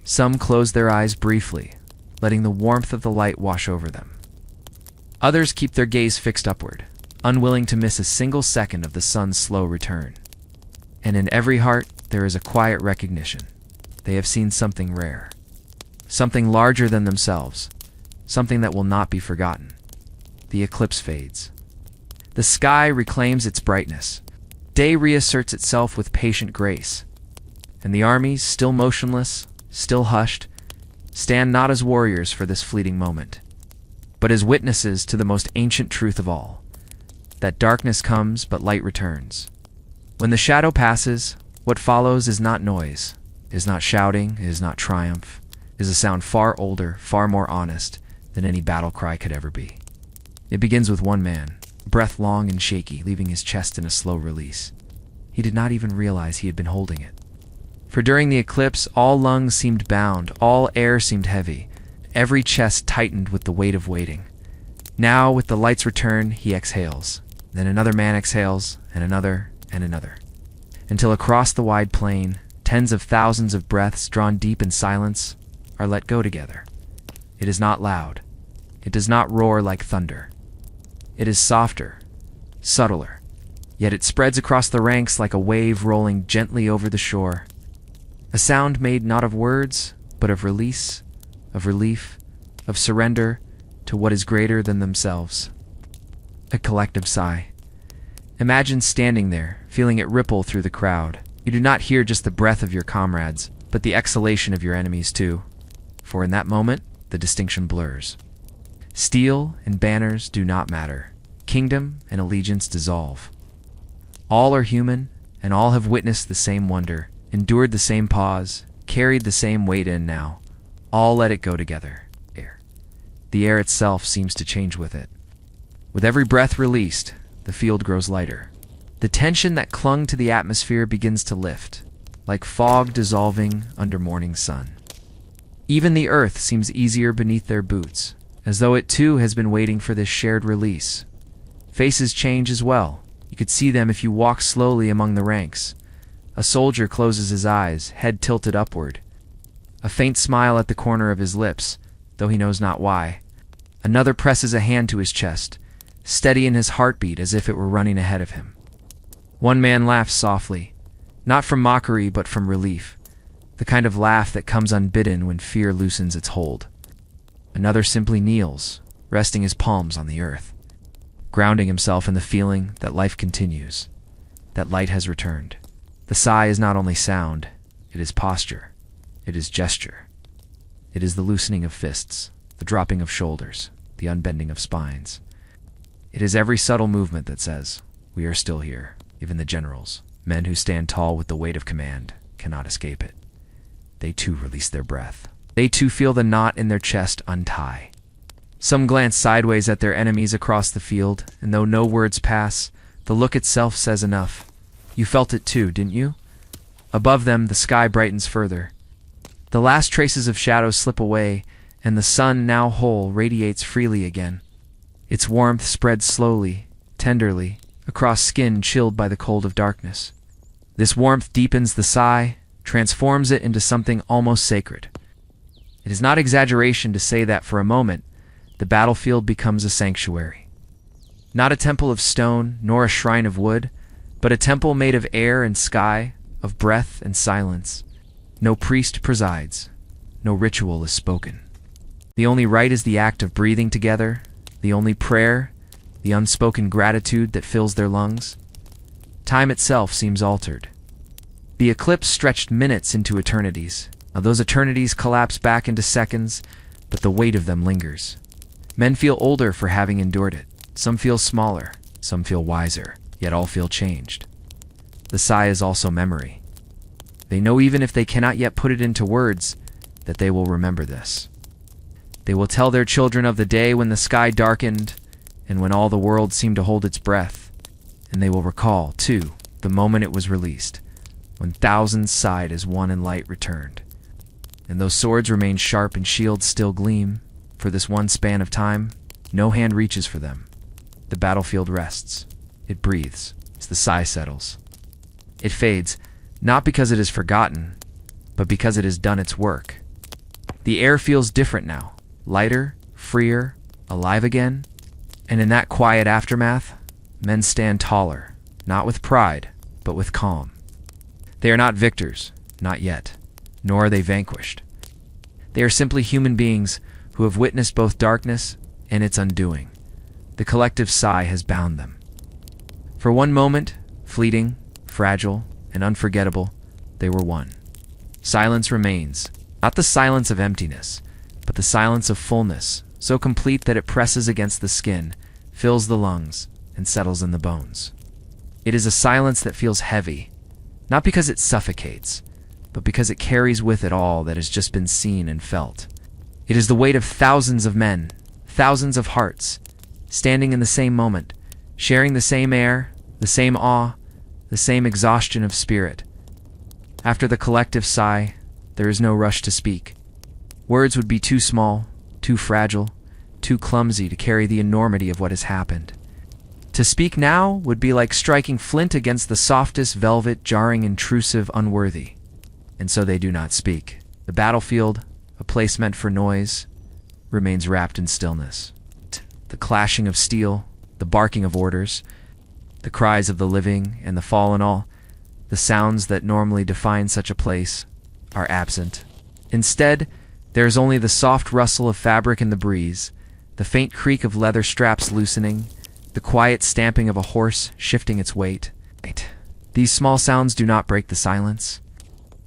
A: Some close their eyes briefly, letting the warmth of the light wash over them. Others keep their gaze fixed upward, unwilling to miss a single second of the sun's slow return. And in every heart, there is a quiet recognition. They have seen something rare, something larger than themselves, something that will not be forgotten. The eclipse fades. The sky reclaims its brightness. Day reasserts itself with patient grace. And the armies, still motionless, still hushed, stand not as warriors for this fleeting moment, but as witnesses to the most ancient truth of all, that darkness comes but light returns. When the shadow passes, what follows is not noise, is not shouting, is not triumph, is a sound far older, far more honest than any battle cry could ever be. It begins with one man, breath long and shaky, leaving his chest in a slow release. He did not even realize he had been holding it. For during the eclipse, all lungs seemed bound, all air seemed heavy, every chest tightened with the weight of waiting. Now, with the light's return, he exhales. Then another man exhales, and another, until across the wide plain, tens of thousands of breaths drawn deep in silence are let go together. It is not loud. It does not roar like thunder. It is softer, subtler, yet it spreads across the ranks like a wave rolling gently over the shore. A sound made not of words, but of release, of relief, of surrender to what is greater than themselves. A collective sigh. Imagine standing there, feeling it ripple through the crowd. You do not hear just the breath of your comrades, but the exhalation of your enemies too. For in that moment, the distinction blurs. Steel and banners do not matter. Kingdom and allegiance dissolve. All are human, and all have witnessed the same wonder, endured the same pause, carried the same weight in now. All let it go together. Air. The air itself seems to change with it. With every breath released, the field grows lighter. The tension that clung to the atmosphere begins to lift, like fog dissolving under morning sun. Even the earth seems easier beneath their boots, as though it too has been waiting for this shared release. Faces change as well. You could see them if you walk slowly among the ranks. A soldier closes his eyes, head tilted upward. A faint smile at the corner of his lips, though he knows not why. Another presses a hand to his chest, steady in his heartbeat as if it were running ahead of him. One man laughs softly, not from mockery but from relief, the kind of laugh that comes unbidden when fear loosens its hold. Another simply kneels, resting his palms on the earth, grounding himself in the feeling that life continues, that light has returned. The sigh is not only sound, it is posture, it is gesture. It is the loosening of fists, the dropping of shoulders, the unbending of spines. It is every subtle movement that says, we are still here. Even the generals, men who stand tall with the weight of command, cannot escape it. They too release their breath. They too feel the knot in their chest untie. Some glance sideways at their enemies across the field, and though no words pass, the look itself says enough. You felt it too, didn't you? Above them, the sky brightens further. The last traces of shadows slip away, and the sun, now whole, radiates freely again. Its warmth spreads slowly, tenderly, across skin chilled by the cold of darkness. This warmth deepens the sigh, transforms it into something almost sacred. It is not exaggeration to say that for a moment, the battlefield becomes a sanctuary. Not a temple of stone, nor a shrine of wood, but a temple made of air and sky, of breath and silence. No priest presides, no ritual is spoken. The only rite is the act of breathing together, the only prayer, the unspoken gratitude that fills their lungs. Time itself seems altered. The eclipse stretched minutes into eternities. Now those eternities collapse back into seconds, but the weight of them lingers. Men feel older for having endured it. Some feel smaller, some feel wiser, yet all feel changed. The sigh is also memory. They know even if they cannot yet put it into words, that they will remember this. They will tell their children of the day when the sky darkened and when all the world seemed to hold its breath. And they will recall, too, the moment it was released, when thousands sighed as one and light returned. And though swords remain sharp and shields still gleam, for this one span of time, no hand reaches for them. The battlefield rests. It breathes as the sigh settles. It fades, not because it is forgotten, but because it has done its work. The air feels different now, lighter, freer, alive again, and in that quiet aftermath, men stand taller, not with pride, but with calm. They are not victors, not yet, nor are they vanquished. They are simply human beings who have witnessed both darkness and its undoing. The collective sigh has bound them. For one moment, fleeting, fragile, and unforgettable, they were one. Silence remains, not the silence of emptiness, but the silence of fullness, so complete that it presses against the skin, fills the lungs, and settles in the bones. It is a silence that feels heavy, not because it suffocates, but because it carries with it all that has just been seen and felt. It is the weight of thousands of men, thousands of hearts, standing in the same moment, sharing the same air, the same awe, the same exhaustion of spirit. After the collective sigh, there is no rush to speak. Words would be too small, too fragile, too clumsy to carry the enormity of what has happened. To speak now would be like striking flint against the softest velvet, jarring, intrusive, unworthy. And so they do not speak. The battlefield, a place meant for noise, remains wrapped in stillness. The clashing of steel, the barking of orders, the cries of the living and the fallen, all the sounds that normally define such a place, are absent. Instead, there is only the soft rustle of fabric in the breeze, the faint creak of leather straps loosening, the quiet stamping of a horse shifting its weight. These small sounds do not break the silence.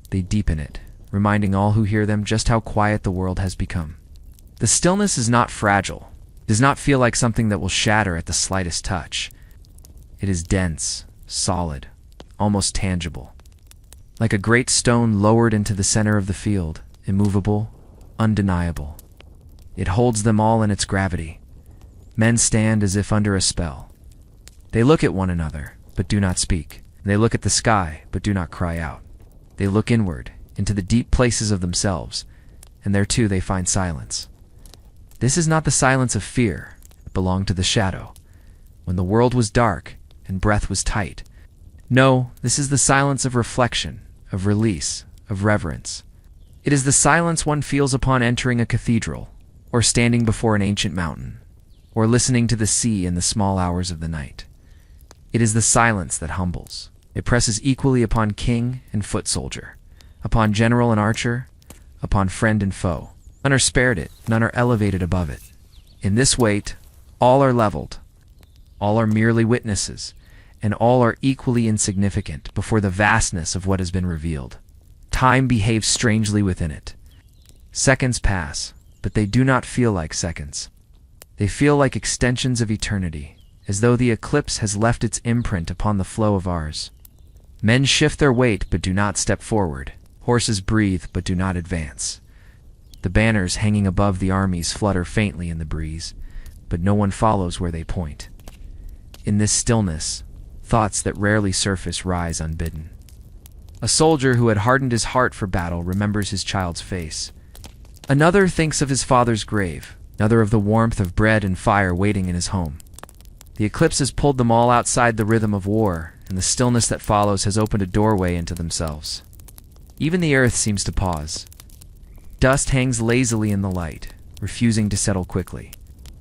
A: They deepen it, reminding all who hear them just how quiet the world has become. The stillness is not fragile. It does not feel like something that will shatter at the slightest touch. It is dense, solid, almost tangible. Like a great stone lowered into the center of the field, immovable, undeniable. It holds them all in its gravity. Men stand as if under a spell. They look at one another, but do not speak. They look at the sky, but do not cry out. They look inward, into the deep places of themselves, and there too they find silence. This is not the silence of fear. It belonged to the shadow, when the world was dark and breath was tight. No, this is the silence of reflection, of release, of reverence. It is the silence one feels upon entering a cathedral, or standing before an ancient mountain, or listening to the sea in the small hours of the night. It is the silence that humbles. It presses equally upon king and foot soldier, upon general and archer, upon friend and foe. None are spared it, none are elevated above it. In this weight, all are leveled. All are merely witnesses, and all are equally insignificant before the vastness of what has been revealed. Time behaves strangely within it. Seconds pass, but they do not feel like seconds. They feel like extensions of eternity, as though the eclipse has left its imprint upon the flow of ours. Men shift their weight but do not step forward. Horses breathe but do not advance. The banners hanging above the armies flutter faintly in the breeze, but no one follows where they point. In this stillness, thoughts that rarely surface rise unbidden. A soldier who had hardened his heart for battle remembers his child's face. Another thinks of his father's grave, another of the warmth of bread and fire waiting in his home. The eclipse has pulled them all outside the rhythm of war, and the stillness that follows has opened a doorway into themselves. Even the earth seems to pause. Dust hangs lazily in the light, refusing to settle quickly.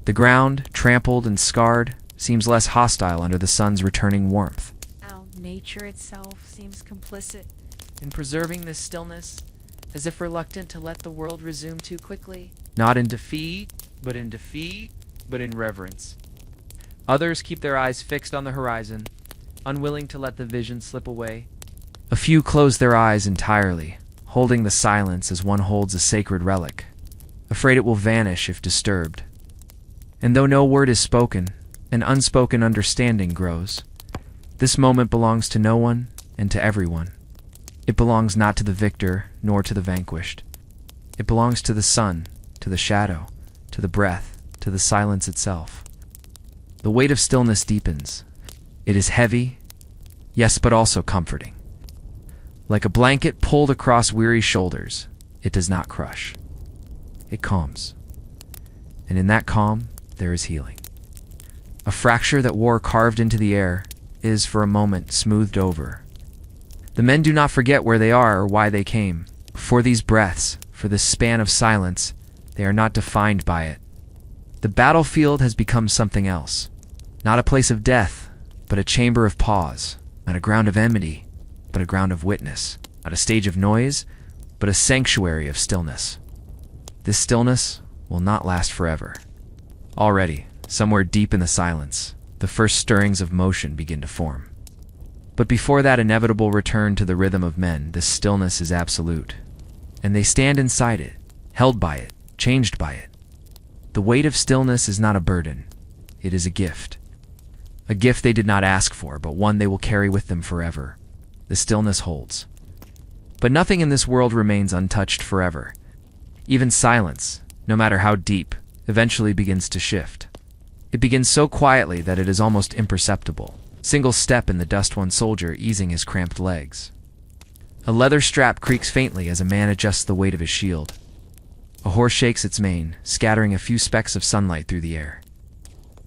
A: The ground, trampled and scarred, seems less hostile under the sun's returning warmth.
B: How nature itself seems complicit.
A: In preserving this stillness, as if reluctant to let the world resume too quickly. Not in defeat, but in reverence. Others keep their eyes fixed on the horizon, unwilling to let the vision slip away. A few close their eyes entirely, holding the silence as one holds a sacred relic, afraid it will vanish if disturbed. And though no word is spoken, an unspoken understanding grows. This moment belongs to no one and to everyone. It belongs not to the victor nor to the vanquished. It belongs to the sun, to the shadow, to the breath, to the silence itself. The weight of stillness deepens. It is heavy, yes, but also comforting. Like a blanket pulled across weary shoulders, it does not crush. It calms. And in that calm, there is healing. A fracture that war carved into the air is, for a moment, smoothed over. The men do not forget where they are or why they came. For these breaths, for this span of silence, they are not defined by it. The battlefield has become something else. Not a place of death, but a chamber of pause. Not a ground of enmity, but a ground of witness. Not a stage of noise, but a sanctuary of stillness. This stillness will not last forever. Already, somewhere deep in the silence, the first stirrings of motion begin to form. But before that inevitable return to the rhythm of men, this stillness is absolute. And they stand inside it, held by it, changed by it. The weight of stillness is not a burden. It is a gift. A gift they did not ask for, but one they will carry with them forever. The stillness holds. But nothing in this world remains untouched forever. Even silence, no matter how deep, eventually begins to shift. It begins so quietly that it is almost imperceptible. Single step in the dust, one soldier easing his cramped legs. A leather strap creaks faintly as a man adjusts the weight of his shield. A horse shakes its mane, scattering a few specks of sunlight through the air.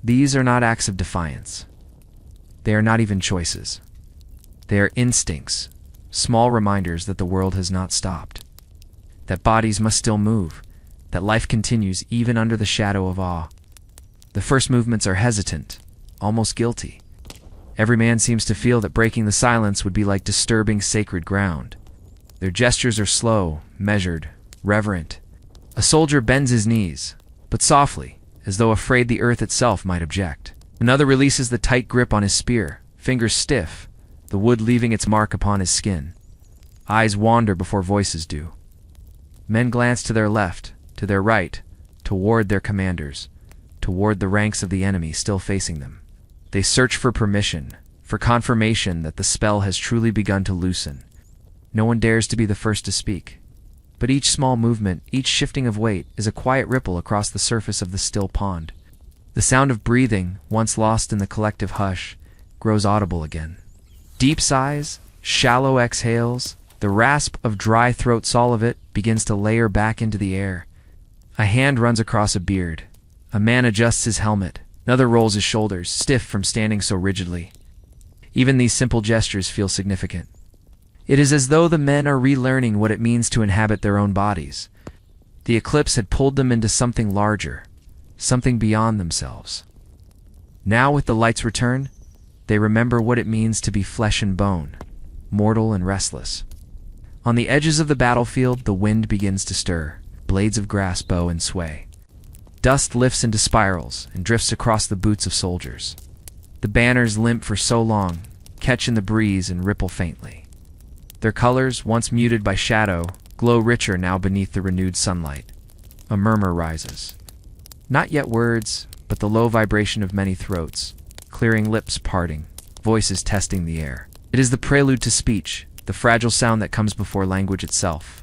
A: These are not acts of defiance. They are not even choices. They are instincts, small reminders that the world has not stopped, that bodies must still move, that life continues even under the shadow of awe. The first movements are hesitant, almost guilty. Every man seems to feel that breaking the silence would be like disturbing sacred ground. Their gestures are slow, measured, reverent. A soldier bends his knees, but softly, as though afraid the earth itself might object. Another releases the tight grip on his spear, fingers stiff, the wood leaving its mark upon his skin. Eyes wander before voices do. Men glance to their left, to their right, toward their commanders, toward the ranks of the enemy still facing them. They search for permission, for confirmation that the spell has truly begun to loosen. No one dares to be the first to speak. But each small movement, each shifting of weight, is a quiet ripple across the surface of the still pond. The sound of breathing, once lost in the collective hush, grows audible again. Deep sighs, shallow exhales, the rasp of dry throats, all of it begins to layer back into the air. A hand runs across a beard. A man adjusts his helmet. Another rolls his shoulders, stiff from standing so rigidly. Even these simple gestures feel significant. It is as though the men are relearning what it means to inhabit their own bodies. The eclipse had pulled them into something larger, something beyond themselves. Now, with the light's return, they remember what it means to be flesh and bone, mortal and restless. On the edges of the battlefield, the wind begins to stir. Blades of grass bow and sway. Dust lifts into spirals and drifts across the boots of soldiers. The banners limp for so long, catch in the breeze and ripple faintly. Their colors, once muted by shadow, glow richer now beneath the renewed sunlight. A murmur rises. Not yet words, but the low vibration of many throats, clearing lips parting, voices testing the air. It is the prelude to speech, the fragile sound that comes before language itself.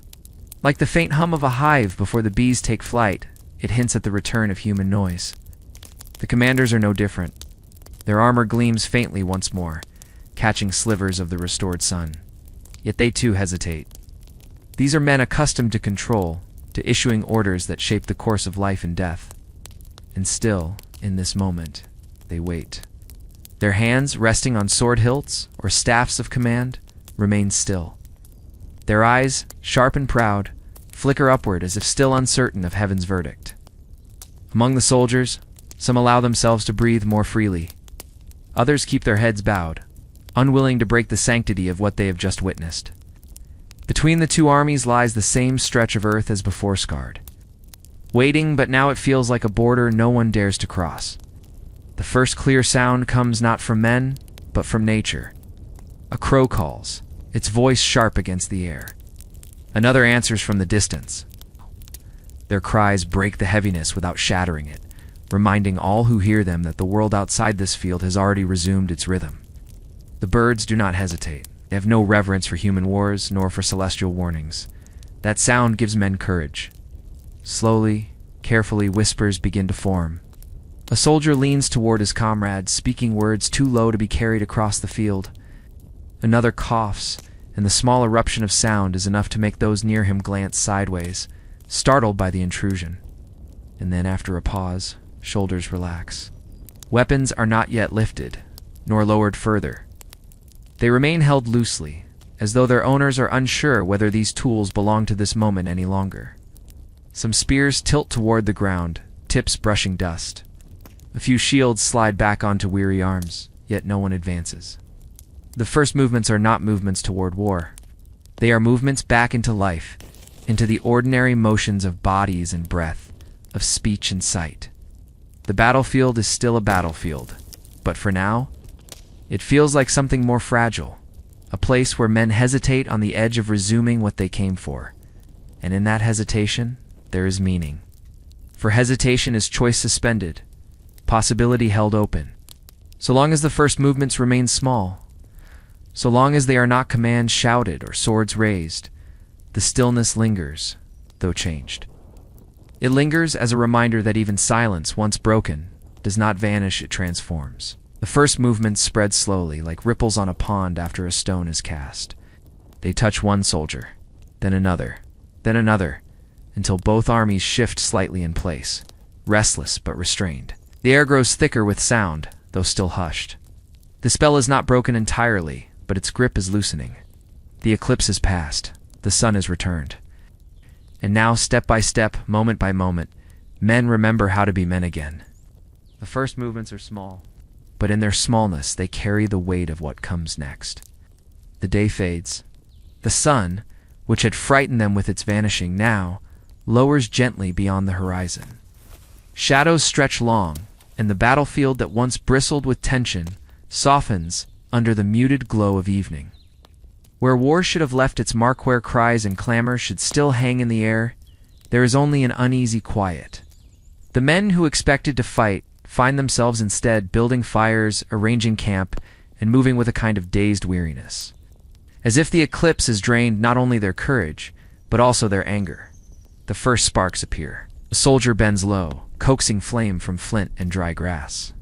A: Like the faint hum of a hive before the bees take flight, it hints at the return of human noise. The commanders are no different. Their armor gleams faintly once more, catching slivers of the restored sun. Yet they too hesitate. These are men accustomed to control, to issuing orders that shape the course of life and death. And still, in this moment, they wait. Their hands, resting on sword hilts or staffs of command, remain still. Their eyes, sharp and proud, flicker upward as if still uncertain of heaven's verdict. Among the soldiers, some allow themselves to breathe more freely. Others keep their heads bowed, unwilling to break the sanctity of what they have just witnessed. Between the two armies lies the same stretch of earth as before, scarred. Waiting, but now it feels like a border no one dares to cross. The first clear sound comes not from men, but from nature. A crow calls, its voice sharp against the air. Another answers from the distance. Their cries break the heaviness without shattering it, reminding all who hear them that the world outside this field has already resumed its rhythm. The birds do not hesitate. They have no reverence for human wars, nor for celestial warnings. That sound gives men courage. Slowly, carefully, whispers begin to form. A soldier leans toward his comrade, speaking words too low to be carried across the field. Another coughs, and the small eruption of sound is enough to make those near him glance sideways, startled by the intrusion. And then, after a pause, shoulders relax. Weapons are not yet lifted, nor lowered further. They remain held loosely, as though their owners are unsure whether these tools belong to this moment any longer. Some spears tilt toward the ground, tips brushing dust. A few shields slide back onto weary arms, yet no one advances. The first movements are not movements toward war. They are movements back into life, into the ordinary motions of bodies and breath, of speech and sight. The battlefield is still a battlefield, but for now, it feels like something more fragile, a place where men hesitate on the edge of resuming what they came for. And in that hesitation, there is meaning. For hesitation is choice suspended, possibility held open. So long as the first movements remain small, so long as they are not commands shouted or swords raised, the stillness lingers, though changed. It lingers as a reminder that even silence, once broken, does not vanish, it transforms. The first movements spread slowly, like ripples on a pond after a stone is cast. They touch one soldier, then another, until both armies shift slightly in place, restless but restrained. The air grows thicker with sound, though still hushed. The spell is not broken entirely, but its grip is loosening. The eclipse is past. The sun is returned. And now, step by step, moment by moment, men remember how to be men again. The first movements are small, but in their smallness they carry the weight of what comes next. The day fades. The sun, which had frightened them with its vanishing, now lowers gently beyond the horizon. Shadows stretch long, and the battlefield that once bristled with tension softens under the muted glow of evening. Where war should have left its mark, where cries and clamor should still hang in the air, there is only an uneasy quiet. The men who expected to fight find themselves instead building fires, arranging camp, and moving with a kind of dazed weariness. As if the eclipse has drained not only their courage, but also their anger. The first sparks appear. A soldier bends low, coaxing flame from flint and dry grass.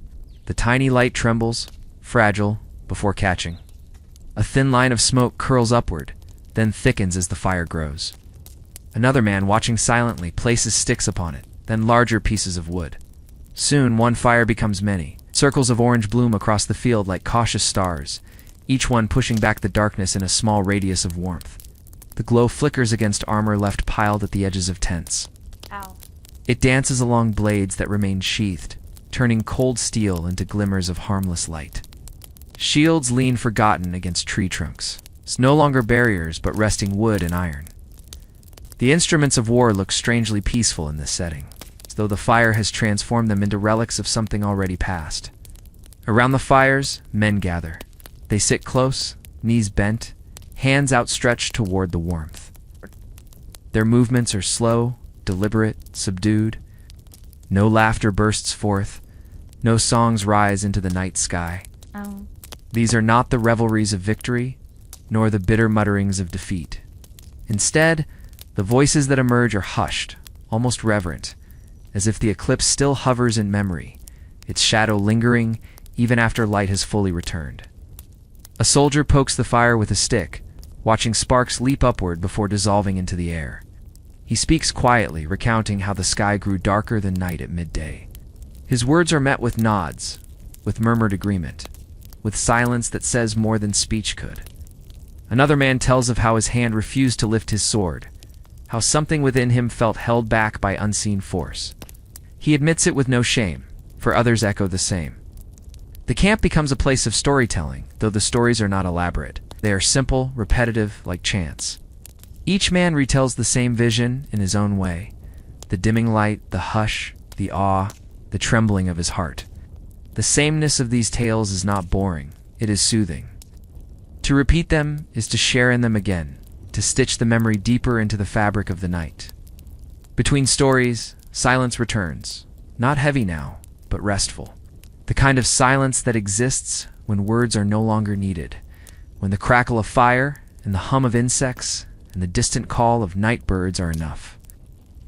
A: The tiny light trembles, fragile, before catching. A thin line of smoke curls upward, then thickens as the fire grows. Another man, watching silently, places sticks upon it, then larger pieces of wood. Soon one fire becomes many. Circles of orange bloom across the field like cautious stars, each one pushing back the darkness in a small radius of warmth. The glow flickers against armor left piled at the edges of tents.
B: Ow.
A: It dances along blades that remain sheathed, turning cold steel into glimmers of harmless light. Shields lean forgotten against tree trunks, no longer barriers but resting wood and iron. The instruments of war look strangely peaceful in this setting, as though the fire has transformed them into relics of something already past. Around the fires, men gather. They sit close, knees bent, hands outstretched toward the warmth. Their movements are slow, deliberate, subdued. No laughter bursts forth. No songs rise into the night sky.
B: Oh.
A: These are not the revelries of victory, nor the bitter mutterings of defeat. Instead, the voices that emerge are hushed, almost reverent, as if the eclipse still hovers in memory, its shadow lingering even after light has fully returned. A soldier pokes the fire with a stick, watching sparks leap upward before dissolving into the air. He speaks quietly, recounting how the sky grew darker than night at midday. His words are met with nods, with murmured agreement, with silence that says more than speech could. Another man tells of how his hand refused to lift his sword, how something within him felt held back by unseen force. He admits it with no shame, for others echo the same. The camp becomes a place of storytelling, though the stories are not elaborate. They are simple, repetitive, like chants. Each man retells the same vision in his own way. The dimming light, the hush, the awe, the trembling of his heart. The sameness of these tales is not boring, it is soothing. To repeat them is to share in them again, to stitch the memory deeper into the fabric of the night. Between stories, silence returns, not heavy now, but restful. The kind of silence that exists when words are no longer needed, when the crackle of fire and the hum of insects and the distant call of night birds are enough.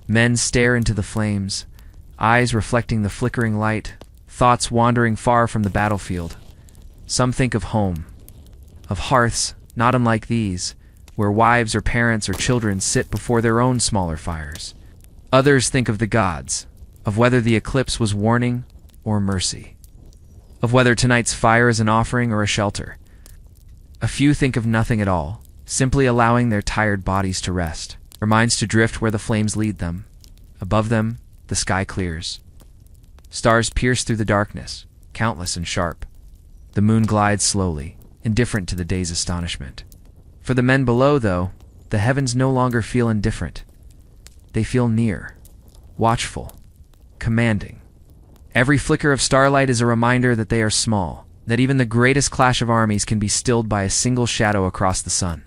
A: Men stare into the flames, eyes reflecting the flickering light, thoughts wandering far from the battlefield. Some think of home, of hearths not unlike these, where wives or parents or children sit before their own smaller fires. Others think of the gods, of whether the eclipse was warning or mercy, of whether tonight's fire is an offering or a shelter. A few think of nothing at all, simply allowing their tired bodies to rest, their minds to drift where the flames lead them. Above them, the sky clears. Stars pierce through the darkness, countless and sharp. The moon glides slowly, indifferent to the day's astonishment. For the men below, though, the heavens no longer feel indifferent. They feel near, watchful, commanding. Every flicker of starlight is a reminder that they are small, that even the greatest clash of armies can be stilled by a single shadow across the sun.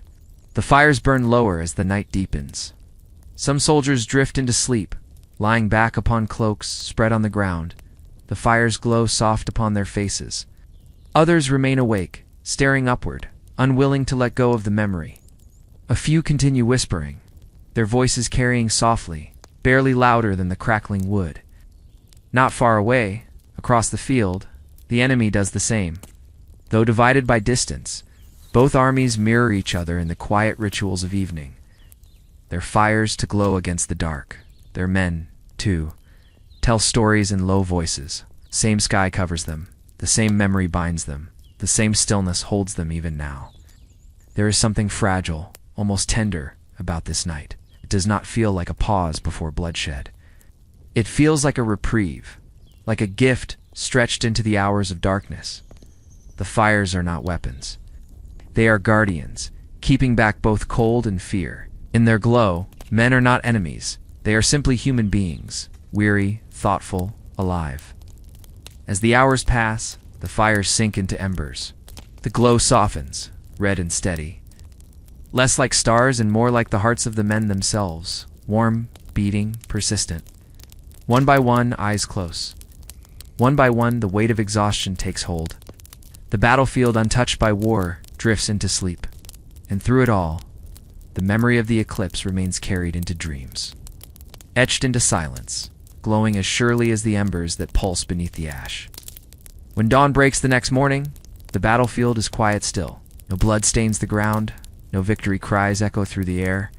A: The fires burn lower as the night deepens. Some soldiers drift into sleep, lying back upon cloaks spread on the ground. The fires glow soft upon their faces. Others remain awake, staring upward, unwilling to let go of the memory. A few continue whispering, their voices carrying softly, barely louder than the crackling wood. Not far away, Across the field, the enemy does the same. Though divided by distance, both armies mirror each other in the quiet rituals of evening. Their fires to glow against the dark. Their men, too, tell stories in low voices. Same sky covers them. The same memory binds them. The same stillness holds them even now. There is something fragile, almost tender, about this night. It does not feel like a pause before bloodshed. It feels like a reprieve, like a gift stretched into the hours of darkness. The fires are not weapons. They are guardians, keeping back both cold and fear. In their glow, men are not enemies. They are simply human beings, weary, thoughtful, alive. As the hours pass, the fires sink into embers. The glow softens, red and steady. Less like stars and more like the hearts of the men themselves, warm, beating, persistent. One by one, eyes close. One by one, the weight of exhaustion takes hold. The battlefield, untouched by war, drifts into sleep. And through it all, the memory of the eclipse remains carried into dreams. Etched into silence, glowing as surely as the embers that pulse beneath the ash. When dawn breaks the next morning, the battlefield is quiet still. No blood stains the ground, no victory cries echo through the air.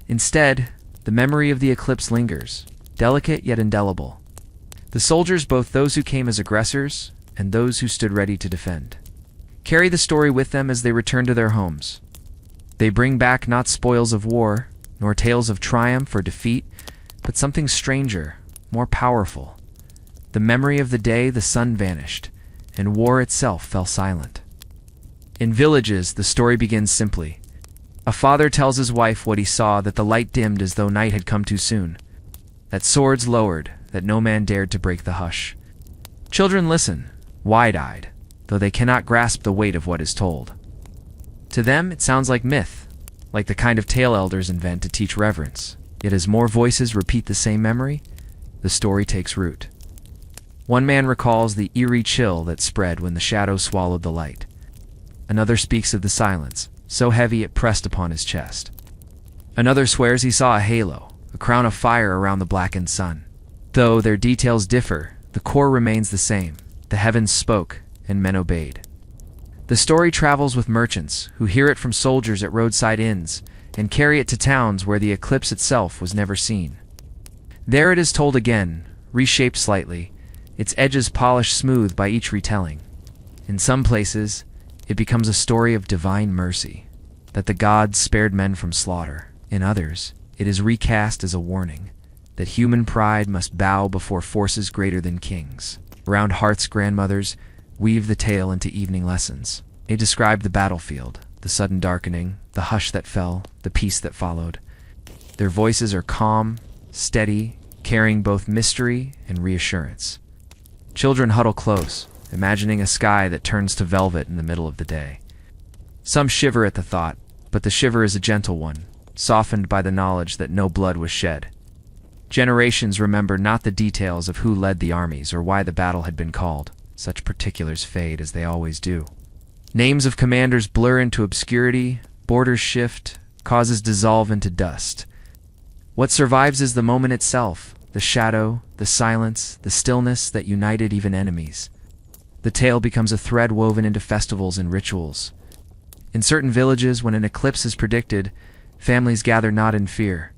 A: Instead, the memory of the eclipse lingers, delicate yet indelible. The soldiers, both those who came as aggressors and those who stood ready to defend, carry the story with them as they return to their homes. They bring back not spoils of war, nor tales of triumph or defeat, but something stranger, more powerful. The memory of the day the sun vanished, and war itself fell silent. In villages, the story begins simply. A father tells his wife what he saw, that the light dimmed as though night had come too soon, that swords lowered, that no man dared to break the hush. Children listen, wide-eyed, though they cannot grasp the weight of what is told. To them, it sounds like myth, like the kind of tale elders invent to teach reverence. Yet as more voices repeat the same memory, the story takes root. One man recalls the eerie chill that spread when the shadow swallowed the light. Another speaks of the silence, so heavy it pressed upon his chest. Another swears he saw a halo, a crown of fire around the blackened sun. Though their details differ, the core remains the same. The heavens spoke, and men obeyed. The story travels with merchants, who hear it from soldiers at roadside inns, and carry it to towns where the eclipse itself was never seen. There it is told again, reshaped slightly, its edges polished smooth by each retelling. In some places, it becomes a story of divine mercy, that the gods spared men from slaughter. In others, it is recast as a warning, that human pride must bow before forces greater than kings. Around hearths, grandmothers weave the tale into evening lessons. They describe the battlefield, the sudden darkening, the hush that fell, the peace that followed. Their voices are calm, steady, carrying both mystery and reassurance. Children huddle close, imagining a sky that turns to velvet in the middle of the day. Some shiver at the thought, but the shiver is a gentle one, softened by the knowledge that no blood was shed. Generations remember not the details of who led the armies or why the battle had been called. Such particulars fade, as they always do. Names of commanders blur into obscurity, borders shift, causes dissolve into dust. What survives is the moment itself, the shadow, the silence, the stillness that united even enemies. The tale becomes a thread woven into festivals and rituals. In certain villages, when an eclipse is predicted, families gather not in fear,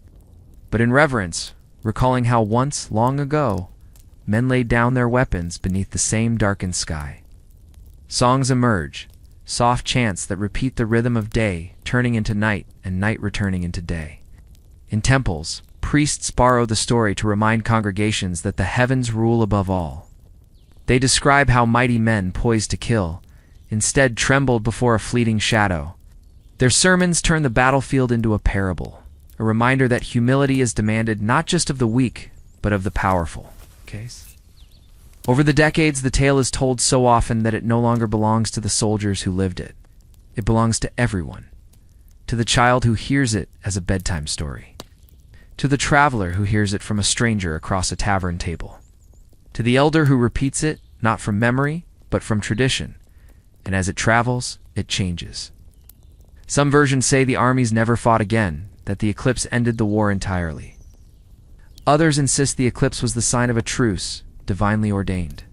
A: but in reverence, recalling how once, long ago, men laid down their weapons beneath the same darkened sky. Songs emerge, soft chants that repeat the rhythm of day turning into night and night returning into day. In temples, priests borrow the story to remind congregations that the heavens rule above all. They describe how mighty men poised to kill, instead trembled before a fleeting shadow. Their sermons turn the battlefield into a parable, a reminder that humility is demanded not just of the weak, but of the powerful. Over the decades, the tale is told so often that it no longer belongs to the soldiers who lived it. It belongs to everyone. To the child who hears it as a bedtime story. To the traveler who hears it from a stranger across a tavern table. To the elder who repeats it, not from memory, but from tradition. And as it travels, it changes. Some versions say the armies never fought again, that the eclipse ended the war entirely. Others insist the eclipse was the sign of a truce, divinely ordained.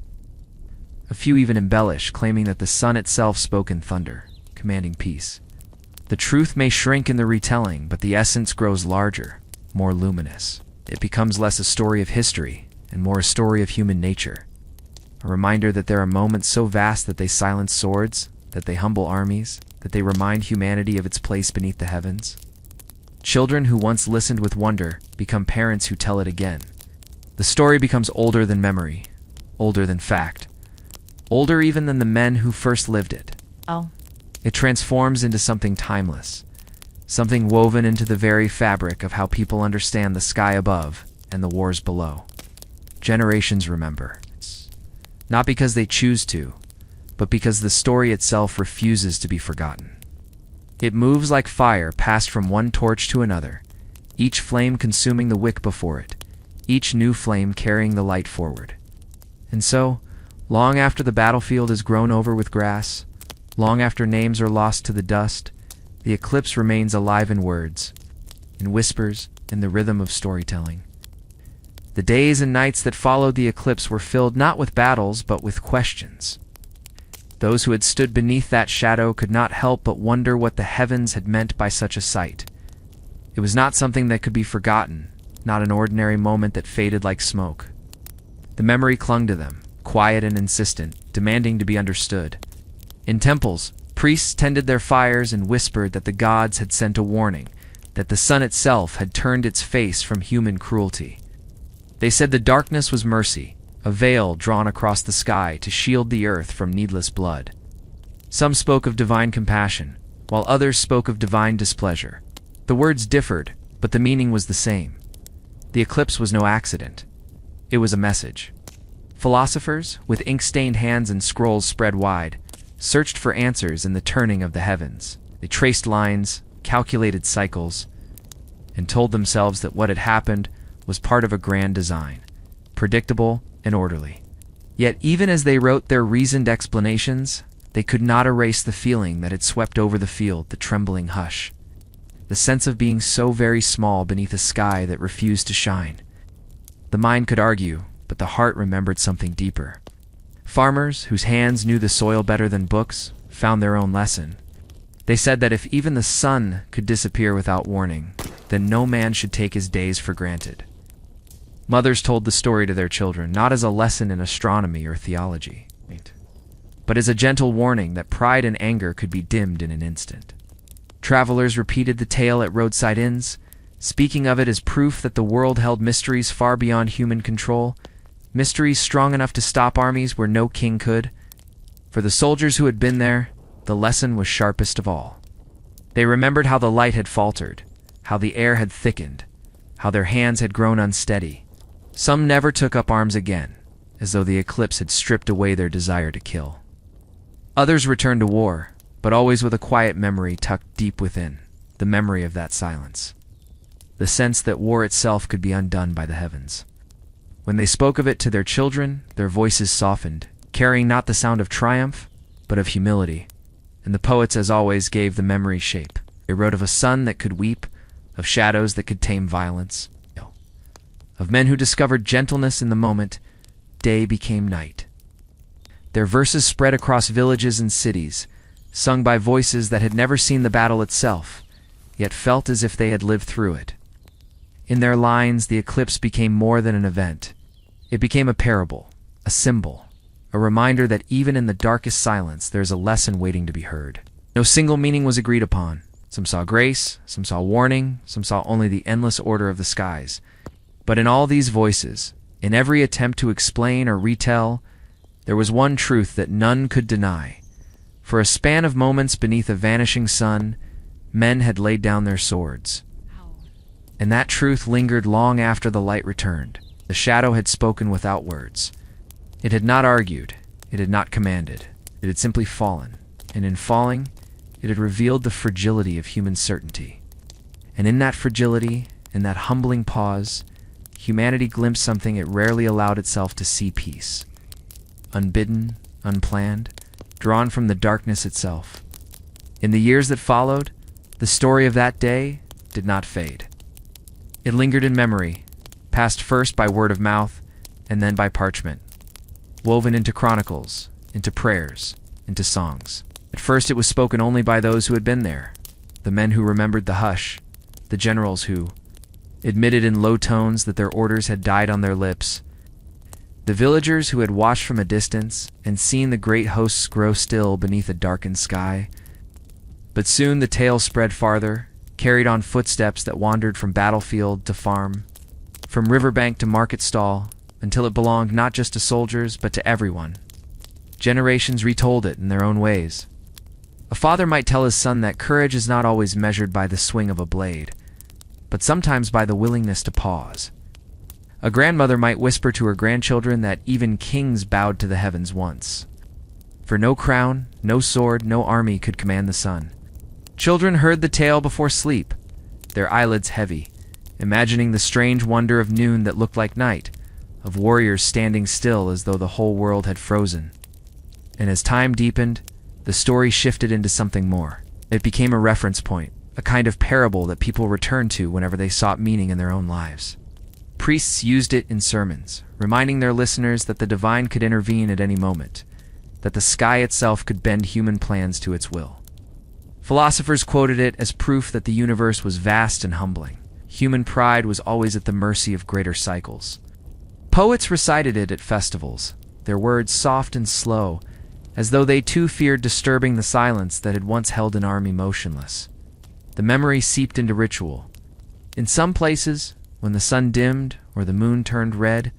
A: A few even embellish, claiming that the sun itself spoke in thunder, commanding peace. The truth may shrink in the retelling, but the essence grows larger, more luminous. It becomes less a story of history and more a story of human nature. A reminder that there are moments so vast that they silence swords, that they humble armies, that they remind humanity of its place beneath the heavens. Children who once listened with wonder become parents who tell it again. The story becomes older than memory, older than fact, older even than the men who first lived it.
B: Oh.
A: It transforms into something timeless, something woven into the very fabric of how people understand the sky above and the wars below. Generations remember, not because they choose to, but because the story itself refuses to be forgotten. It moves like fire passed from one torch to another, each flame consuming the wick before it, each new flame carrying the light forward. And so, long after the battlefield is grown over with grass, long after names are lost to the dust, the eclipse remains alive in words, in whispers, in the rhythm of storytelling. The days and nights that followed the eclipse were filled not with battles, but with questions. Those who had stood beneath that shadow could not help but wonder what the heavens had meant by such a sight. It was not something that could be forgotten, not an ordinary moment that faded like smoke. The memory clung to them, quiet and insistent, demanding to be understood. In temples, priests tended their fires and whispered that the gods had sent a warning, that the sun itself had turned its face from human cruelty. They said the darkness was mercy, a veil drawn across the sky to shield the earth from needless blood. Some spoke of divine compassion, while others spoke of divine displeasure. The words differed, but the meaning was the same. The eclipse was no accident. It was a message. Philosophers, with ink-stained hands and scrolls spread wide, searched for answers in the turning of the heavens. They traced lines, calculated cycles, and told themselves that what had happened was part of a grand design, predictable and orderly. Yet even as they wrote their reasoned explanations, they could not erase the feeling that had swept over the field, the trembling hush, the sense of being so very small beneath a sky that refused to shine. The mind could argue, but the heart remembered something deeper. Farmers, whose hands knew the soil better than books, found their own lesson. They said that if even the sun could disappear without warning, then no man should take his days for granted. Mothers told the story to their children, not as a lesson in astronomy or theology, but as a gentle warning that pride and anger could be dimmed in an instant. Travelers repeated the tale at roadside inns, speaking of it as proof that the world held mysteries far beyond human control, mysteries strong enough to stop armies where no king could. For the soldiers who had been there, the lesson was sharpest of all. They remembered how the light had faltered, how the air had thickened, how their hands had grown unsteady. Some never took up arms again, as though the eclipse had stripped away their desire to kill. Others returned to war, but always with a quiet memory tucked deep within, the memory of that silence, the sense that war itself could be undone by the heavens. When they spoke of it to their children, their voices softened, carrying not the sound of triumph, but of humility. And the poets, as always, gave the memory shape. They wrote of a sun that could weep, of shadows that could tame violence, of men who discovered gentleness in the moment. Day became night. Their verses spread across villages and cities, sung by voices that had never seen the battle itself, yet felt as if they had lived through it. In their lines, the eclipse became more than an event. It became a parable, a symbol, a reminder that even in the darkest silence there is a lesson waiting to be heard. No single meaning was agreed upon. Some saw grace, some saw warning, some saw only the endless order of the skies. But in all these voices, in every attempt to explain or retell, there was one truth that none could deny. For a span of moments beneath a vanishing sun, men had laid down their swords. And that truth lingered long after the light returned. The shadow had spoken without words. It had not argued, it had not commanded, it had simply fallen. And in falling, it had revealed the fragility of human certainty. And in that fragility, in that humbling pause, humanity glimpsed something it rarely allowed itself to see: peace. Unbidden, unplanned, drawn from the darkness itself. In the years that followed, the story of that day did not fade. It lingered in memory, passed first by word of mouth, and then by parchment, woven into chronicles, into prayers, into songs. At first it was spoken only by those who had been there, the men who remembered the hush, the generals who admitted in low tones that their orders had died on their lips, the villagers who had watched from a distance and seen the great hosts grow still beneath a darkened sky. But soon the tale spread farther, carried on footsteps that wandered from battlefield to farm, from riverbank to market stall, until it belonged not just to soldiers but to everyone. Generations retold it in their own ways. A father might tell his son that courage is not always measured by the swing of a blade, but sometimes by the willingness to pause. A grandmother might whisper to her grandchildren that even kings bowed to the heavens once. For no crown, no sword, no army could command the sun. Children heard the tale before sleep, their eyelids heavy, imagining the strange wonder of noon that looked like night, of warriors standing still as though the whole world had frozen. And as time deepened, the story shifted into something more. It became a reference point, a kind of parable that people returned to whenever they sought meaning in their own lives. Priests used it in sermons, reminding their listeners that the divine could intervene at any moment, that the sky itself could bend human plans to its will. Philosophers quoted it as proof that the universe was vast and humbling. Human pride was always at the mercy of greater cycles. Poets recited it at festivals, their words soft and slow, as though they too feared disturbing the silence that had once held an army motionless. The memory seeped into ritual. In some places, when the sun dimmed or the moon turned red,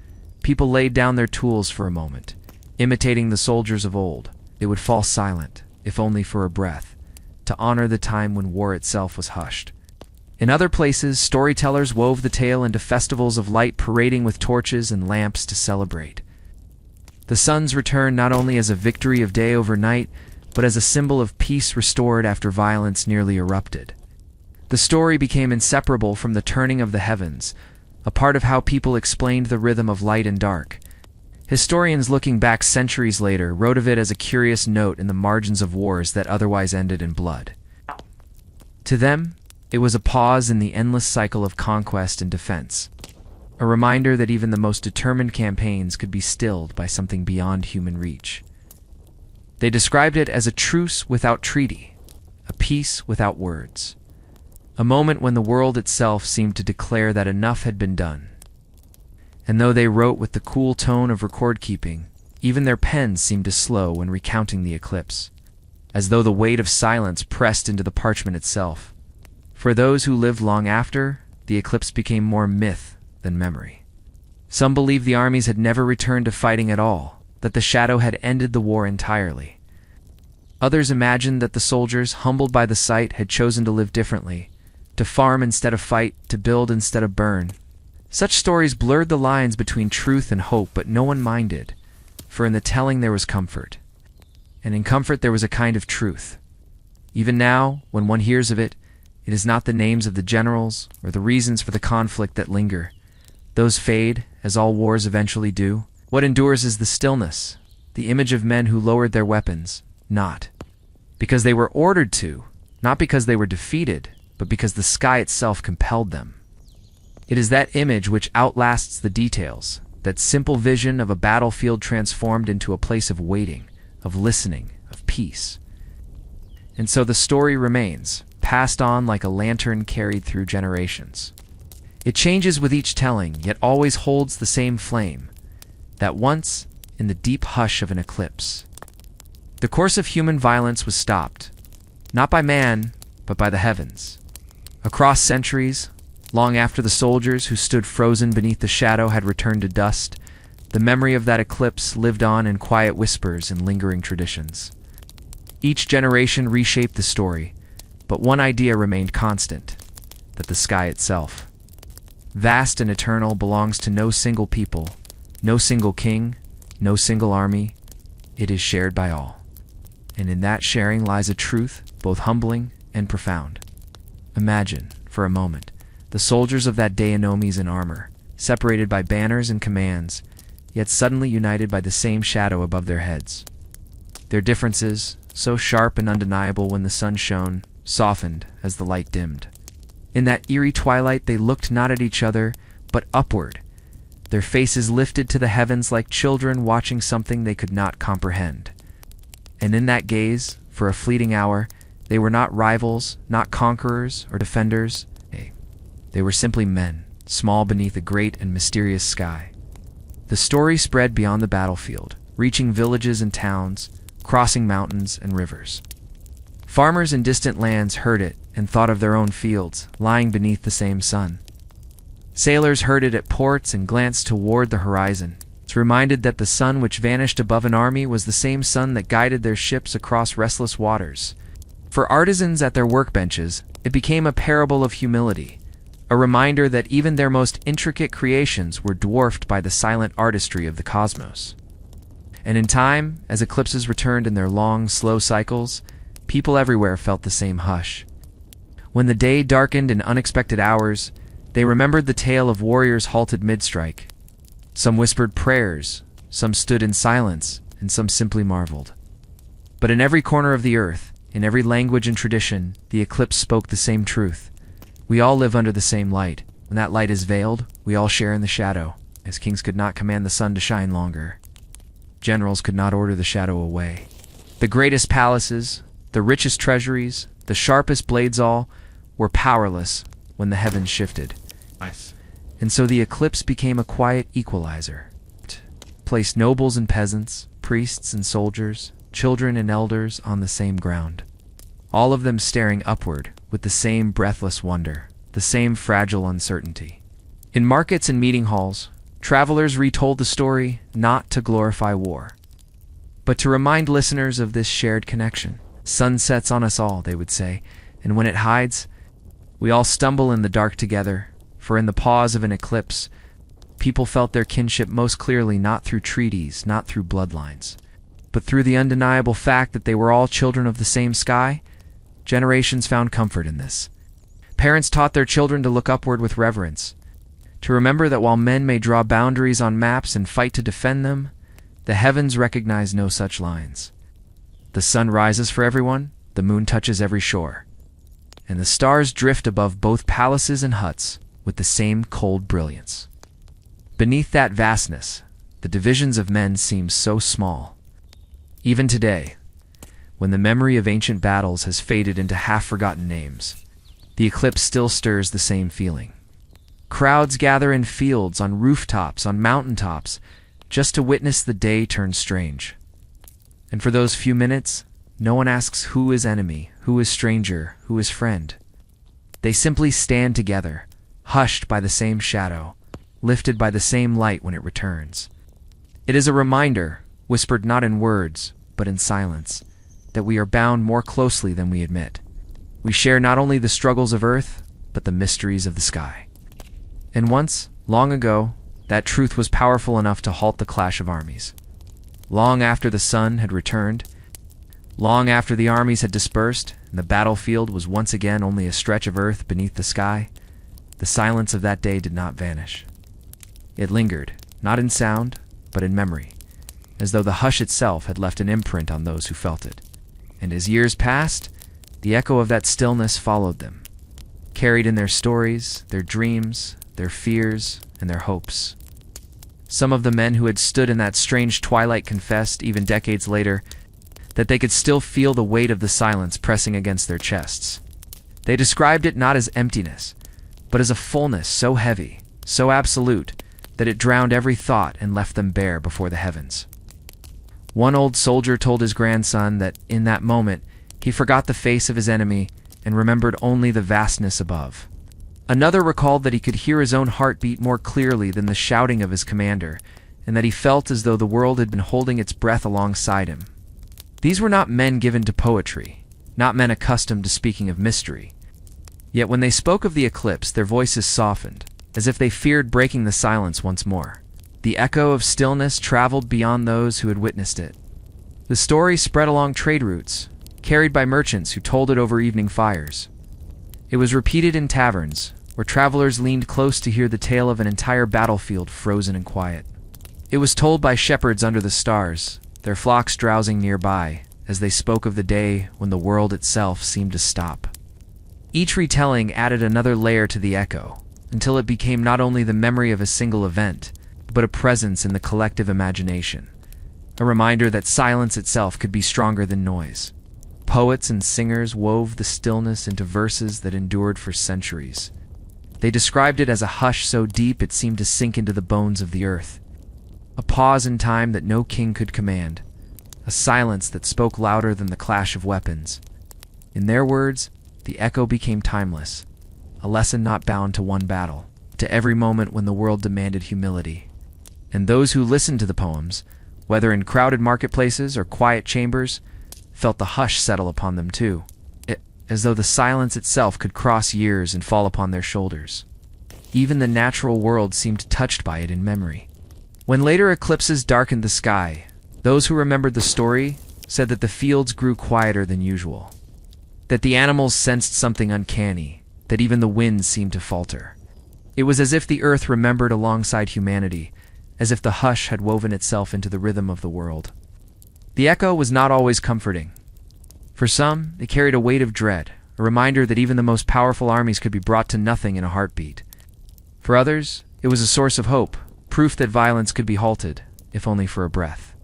A: people laid down their tools for a moment, imitating the soldiers of old. They would fall silent, if only for a breath, to honor the time when war itself was hushed. In other places, storytellers wove the tale into festivals of light, parading with torches and lamps to celebrate the sun's return, not only as a victory of day over night, but as a symbol of peace restored after violence nearly erupted. The story became inseparable from the turning of the heavens, a part of how people explained the rhythm of light and dark. Historians looking back centuries later wrote of it as a curious note in the margins of wars that otherwise ended in blood. To them, it was a pause in the endless cycle of conquest and defense, a reminder that even the most determined campaigns could be stilled by something beyond human reach. They described it as a truce without treaty, a peace without words, a moment when the world itself seemed to declare that enough had been done. And though they wrote with the cool tone of record-keeping, even their pens seemed to slow when recounting the eclipse, as though the weight of silence pressed into the parchment itself. For those who lived long after, the eclipse became more myth than memory. Some believed the armies had never returned to fighting at all, that the shadow had ended the war entirely. Others imagined that the soldiers, humbled by the sight, had chosen to live differently, to farm instead of fight, to build instead of burn. Such stories blurred the lines between truth and hope, but no one minded, for in the telling there was comfort. And in comfort there was a kind of truth. Even now, when one hears of it, it is not the names of the generals or the reasons for the conflict that linger. Those fade, as all wars eventually do. What endures is the stillness, the image of men who lowered their weapons, not because they were ordered to, not because they were defeated, but because the sky itself compelled them. It is that image which outlasts the details, that simple vision of a battlefield transformed into a place of waiting, of listening, of peace. And so the story remains, passed on like a lantern carried through generations. It changes with each telling, yet always holds the same flame, that once, in the deep hush of an eclipse, the course of human violence was stopped, not by man, but by the heavens. Across centuries, long after the soldiers who stood frozen beneath the shadow had returned to dust, the memory of that eclipse lived on in quiet whispers and lingering traditions. Each generation reshaped the story, but one idea remained constant, that the sky itself, vast and eternal, belongs to no single people, no single king, no single army. It is shared by all. And in that sharing lies a truth both humbling and profound. Imagine, for a moment, the soldiers of that day in armies in armor, separated by banners and commands, yet suddenly united by the same shadow above their heads. Their differences, so sharp and undeniable when the sun shone, softened as the light dimmed. In that eerie twilight they looked not at each other, but upward, their faces lifted to the heavens like children watching something they could not comprehend. And in that gaze, for a fleeting hour, they were not rivals, not conquerors or defenders. They were simply men, small beneath a great and mysterious sky. The story spread beyond the battlefield, reaching villages and towns, crossing mountains and rivers. Farmers in distant lands heard it and thought of their own fields, lying beneath the same sun. Sailors heard it at ports and glanced toward the horizon, reminded that the sun which vanished above an army was the same sun that guided their ships across restless waters. For artisans at their workbenches, it became a parable of humility, a reminder that even their most intricate creations were dwarfed by the silent artistry of the cosmos. And in time, as eclipses returned in their long, slow cycles, people everywhere felt the same hush. When the day darkened in unexpected hours, they remembered the tale of warriors halted mid-strike. Some whispered prayers, some stood in silence, and some simply marveled. But in every corner of the earth, in every language and tradition, the eclipse spoke the same truth. We all live under the same light. When that light is veiled, we all share in the shadow, as kings could not command the sun to shine longer. Generals could not order the shadow away. The greatest palaces, the richest treasuries, the sharpest blades all, were powerless when the heavens shifted.
C: Nice.
A: And so the eclipse became a quiet equalizer. It placed nobles and peasants, priests and soldiers, children and elders on the same ground. All of them staring upward with the same breathless wonder, the same fragile uncertainty. In markets and meeting halls, travelers retold the story not to glorify war, but to remind listeners of this shared connection. Sun sets on us all, they would say, and when it hides, we all stumble in the dark together. For in the pause of an eclipse, people felt their kinship most clearly not through treaties, not through bloodlines, but through the undeniable fact that they were all children of the same sky. Generations found comfort in this. Parents taught their children to look upward with reverence, to remember that while men may draw boundaries on maps and fight to defend them, the heavens recognize no such lines. The sun rises for everyone, the moon touches every shore, and the stars drift above both palaces and huts with the same cold brilliance. Beneath that vastness, the divisions of men seem so small. Even today, when the memory of ancient battles has faded into half-forgotten names, the eclipse still stirs the same feeling. Crowds gather in fields, on rooftops, on mountaintops, just to witness the day turn strange. And for those few minutes, no one asks who is enemy, who is stranger, who is friend. They simply stand together, hushed by the same shadow, lifted by the same light when it returns. It is a reminder, whispered not in words, but in silence, that we are bound more closely than we admit. We share not only the struggles of earth, but the mysteries of the sky. And once, long ago, that truth was powerful enough to halt the clash of armies. Long after the sun had returned, long after the armies had dispersed, and the battlefield was once again only a stretch of earth beneath the sky, the silence of that day did not vanish. It lingered, not in sound, but in memory, as though the hush itself had left an imprint on those who felt it. And as years passed, the echo of that stillness followed them, carried in their stories, their dreams, their fears, and their hopes. Some of the men who had stood in that strange twilight confessed, even decades later, that they could still feel the weight of the silence pressing against their chests. They described it not as emptiness, but as a fullness so heavy, so absolute, that it drowned every thought and left them bare before the heavens. One old soldier told his grandson that in that moment he forgot the face of his enemy and remembered only the vastness above. Another recalled that he could hear his own heartbeat more clearly than the shouting of his commander, and that he felt as though the world had been holding its breath alongside him. These were not men given to poetry, not men accustomed to speaking of mystery. Yet when they spoke of the eclipse, their voices softened, as if they feared breaking the silence once more. The echo of stillness traveled beyond those who had witnessed it. The story spread along trade routes, carried by merchants who told it over evening fires. It was repeated in taverns, where travelers leaned close to hear the tale of an entire battlefield frozen in quiet. It was told by shepherds under the stars, their flocks drowsing nearby, as they spoke of the day when the world itself seemed to stop. Each retelling added another layer to the echo, until it became not only the memory of a single event, but a presence in the collective imagination. a reminder that silence itself could be stronger than noise. Poets and singers wove the stillness into verses that endured for centuries. They described it as a hush so deep it seemed to sink into the bones of the earth. A pause in time that no king could command. A silence that spoke louder than the clash of weapons. In their words, the echo became timeless, a lesson not bound to one battle, to every moment when the world demanded humility. And those who listened to the poems, whether in crowded marketplaces or quiet chambers, felt the hush settle upon them too, as though the silence itself could cross years and fall upon their shoulders. Even the natural world seemed touched by it in memory. When later eclipses darkened the sky, those who remembered the story said that the fields grew quieter than usual, that the animals sensed something uncanny, that even the winds seemed to falter. It was as if the earth remembered alongside humanity, as if the hush had woven itself into the rhythm of the world. The echo was not always comforting. For some, it carried a weight of dread, a reminder that even the most powerful armies could be brought to nothing in a heartbeat. For others, it was a source of hope, proof that violence could be halted, if only for a breath.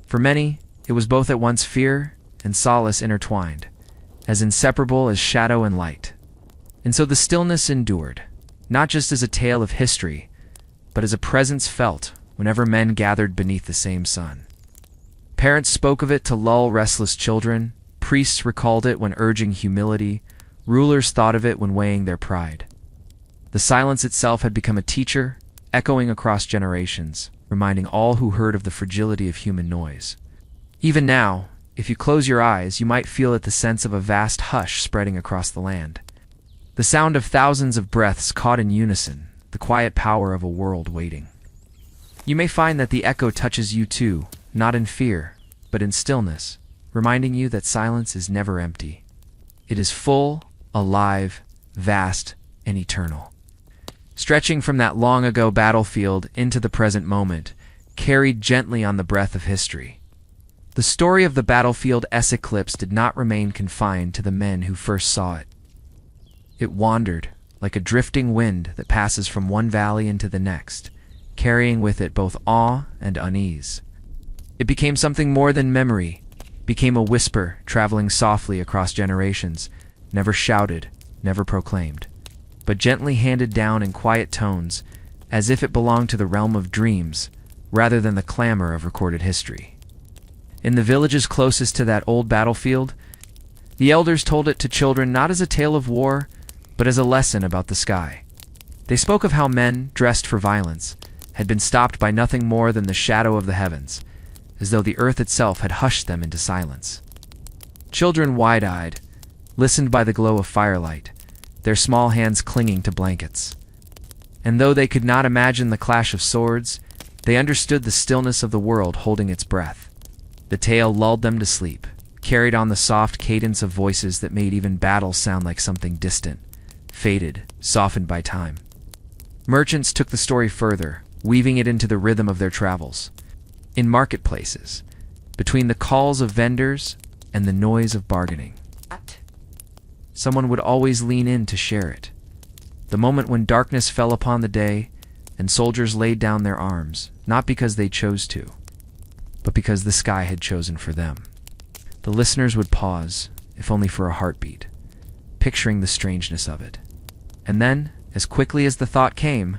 A: For many, it was both at once fear and solace intertwined, as inseparable as shadow and light. And so the stillness endured, not just as a tale of history, but as a presence felt whenever men gathered beneath the same sun. Parents spoke of it to lull restless children, priests recalled it when urging humility, rulers thought of it when weighing their pride. The silence itself had become a teacher, echoing across generations, reminding all who heard of the fragility of human noise. Even now, if you close your eyes, you might feel it the sense of a vast hush spreading across the land. The sound of thousands of breaths caught in unison, the quiet power of a world waiting. You may find that the echo touches you too, not in fear, but in stillness, reminding you that silence is never empty. It is full, alive, vast, and eternal. Stretching from that long-ago battlefield into the present moment, carried gently on the breath of history. The story of the battlefield Eclipse did not remain confined to the men who first saw it. It wandered, like a drifting wind that passes from one valley into the next, carrying with it both awe and unease. It became something more than memory, became a whisper traveling softly across generations, never shouted, never proclaimed, but gently handed down in quiet tones, as if it belonged to the realm of dreams, rather than the clamor of recorded history. In the villages closest to that old battlefield, the elders told it to children not as a tale of war, but as a lesson about the sky. They spoke of how men, dressed for violence, had been stopped by nothing more than the shadow of the heavens, as though the earth itself had hushed them into silence. Children, wide-eyed, listened by the glow of firelight, their small hands clinging to blankets. And though they could not imagine the clash of swords, they understood the stillness of the world holding its breath. The tale lulled them to sleep, carried on the soft cadence of voices that made even battle sound like something distant, faded, softened by time. Merchants took the story further, weaving it into the rhythm of their travels. In marketplaces, between the calls of vendors and the noise of bargaining, someone would always lean in to share it. The moment when darkness fell upon the day and soldiers laid down their arms, not because they chose to, but because the sky had chosen for them. The listeners would pause, if only for a heartbeat, picturing the strangeness of it. And then, as quickly as the thought came,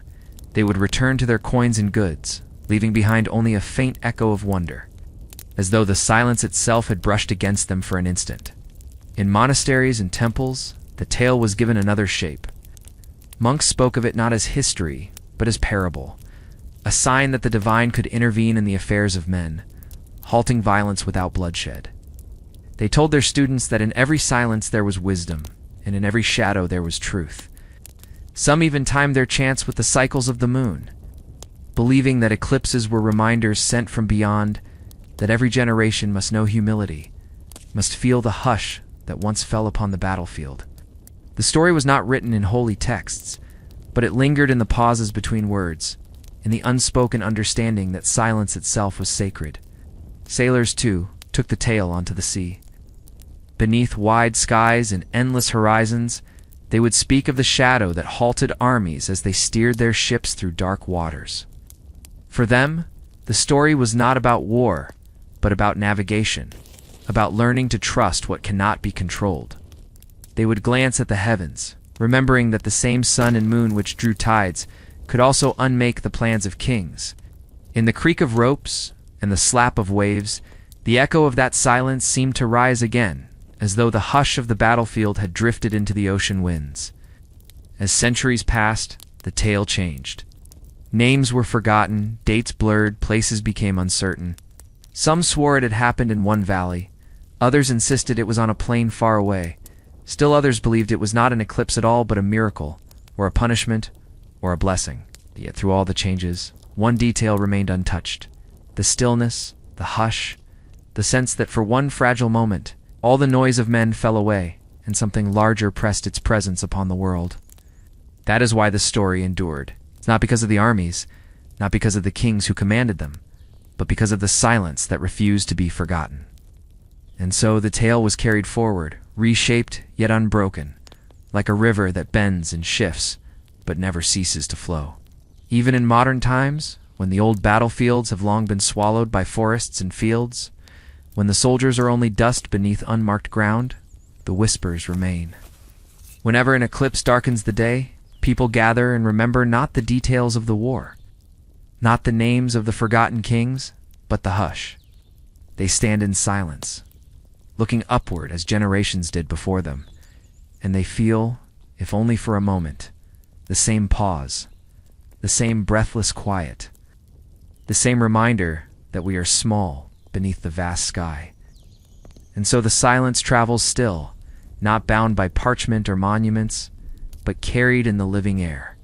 A: they would return to their coins and goods, leaving behind only a faint echo of wonder, as though the silence itself had brushed against them for an instant. In monasteries and temples, the tale was given another shape. Monks spoke of it not as history, but as parable, a sign that the divine could intervene in the affairs of men, halting violence without bloodshed. They told their students that in every silence there was wisdom, and in every shadow there was truth. Some even timed their chants with the cycles of the moon, believing that eclipses were reminders sent from beyond, that every generation must know humility, must feel the hush that once fell upon the battlefield. The story was not written in holy texts, but it lingered in the pauses between words, in the unspoken understanding that silence itself was sacred. Sailors, too, took the tale onto the sea. Beneath wide skies and endless horizons, they would speak of the shadow that halted armies as they steered their ships through dark waters. For them, The story was not about war, but about navigation, about learning to trust what cannot be controlled. They would glance at the heavens, remembering that the same sun and moon which drew tides could also unmake the plans of kings. In the creak of ropes and the slap of waves, the echo of that silence seemed to rise again, as though the hush of the battlefield had drifted into the ocean winds. As centuries passed, the tale changed. Names were forgotten, dates blurred, places became uncertain. Some swore it had happened in one valley, others insisted it was on a plain far away. Still others believed it was not an eclipse at all but a miracle, or a punishment, or a blessing. Yet through all the changes, one detail remained untouched. The stillness, the hush, the sense that for one fragile moment, all the noise of men fell away, and something larger pressed its presence upon the world. That is why the story endured. It's not because of the armies, not because of the kings who commanded them, but because of the silence that refused to be forgotten. And so the tale was carried forward, reshaped yet unbroken, like a river that bends and shifts, but never ceases to flow. Even in modern times, when the old battlefields have long been swallowed by forests and fields, when the soldiers are only dust beneath unmarked ground, the whispers remain. Whenever an eclipse darkens the day, people gather and remember not the details of the war, not the names of the forgotten kings, but the hush. They stand in silence, looking upward as generations did before them, and they feel, if only for a moment, the same pause, the same breathless quiet, the same reminder that we are small beneath the vast sky. And so the silence travels still, not bound by parchment or monuments, but carried in the living air.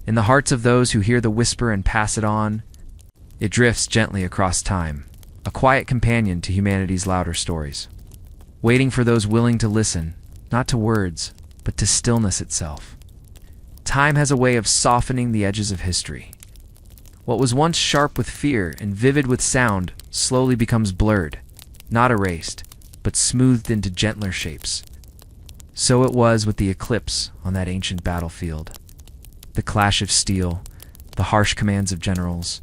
A: In the hearts of those who hear the whisper and pass it on, it drifts gently across time, a quiet companion to humanity's louder stories, waiting for those willing to listen, not to words, but to stillness itself. Time has a way of softening the edges of history. What was once sharp with fear and vivid with sound slowly becomes blurred, not erased, but smoothed into gentler shapes. So it was with the eclipse on that ancient battlefield. The clash of steel, the harsh commands of generals,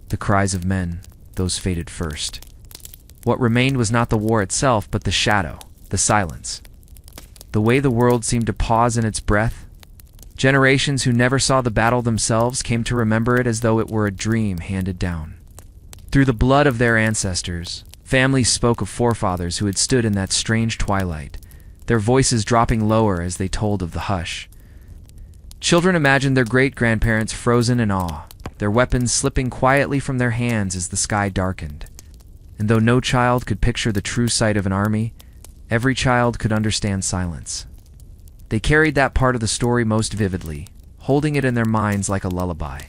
A: the cries of men, those faded first. What remained was not the war itself, but the shadow, the silence. The way the world seemed to pause in its breath. Generations who never saw the battle themselves came to remember it as though it were a dream handed down. Through the blood of their ancestors, families spoke of forefathers who had stood in that strange twilight, their voices dropping lower as they told of the hush. Children imagined their great-grandparents frozen in awe, their weapons slipping quietly from their hands as the sky darkened. And though no child could picture the true sight of an army, every child could understand silence. They carried that part of the story most vividly, holding it in their minds like a lullaby.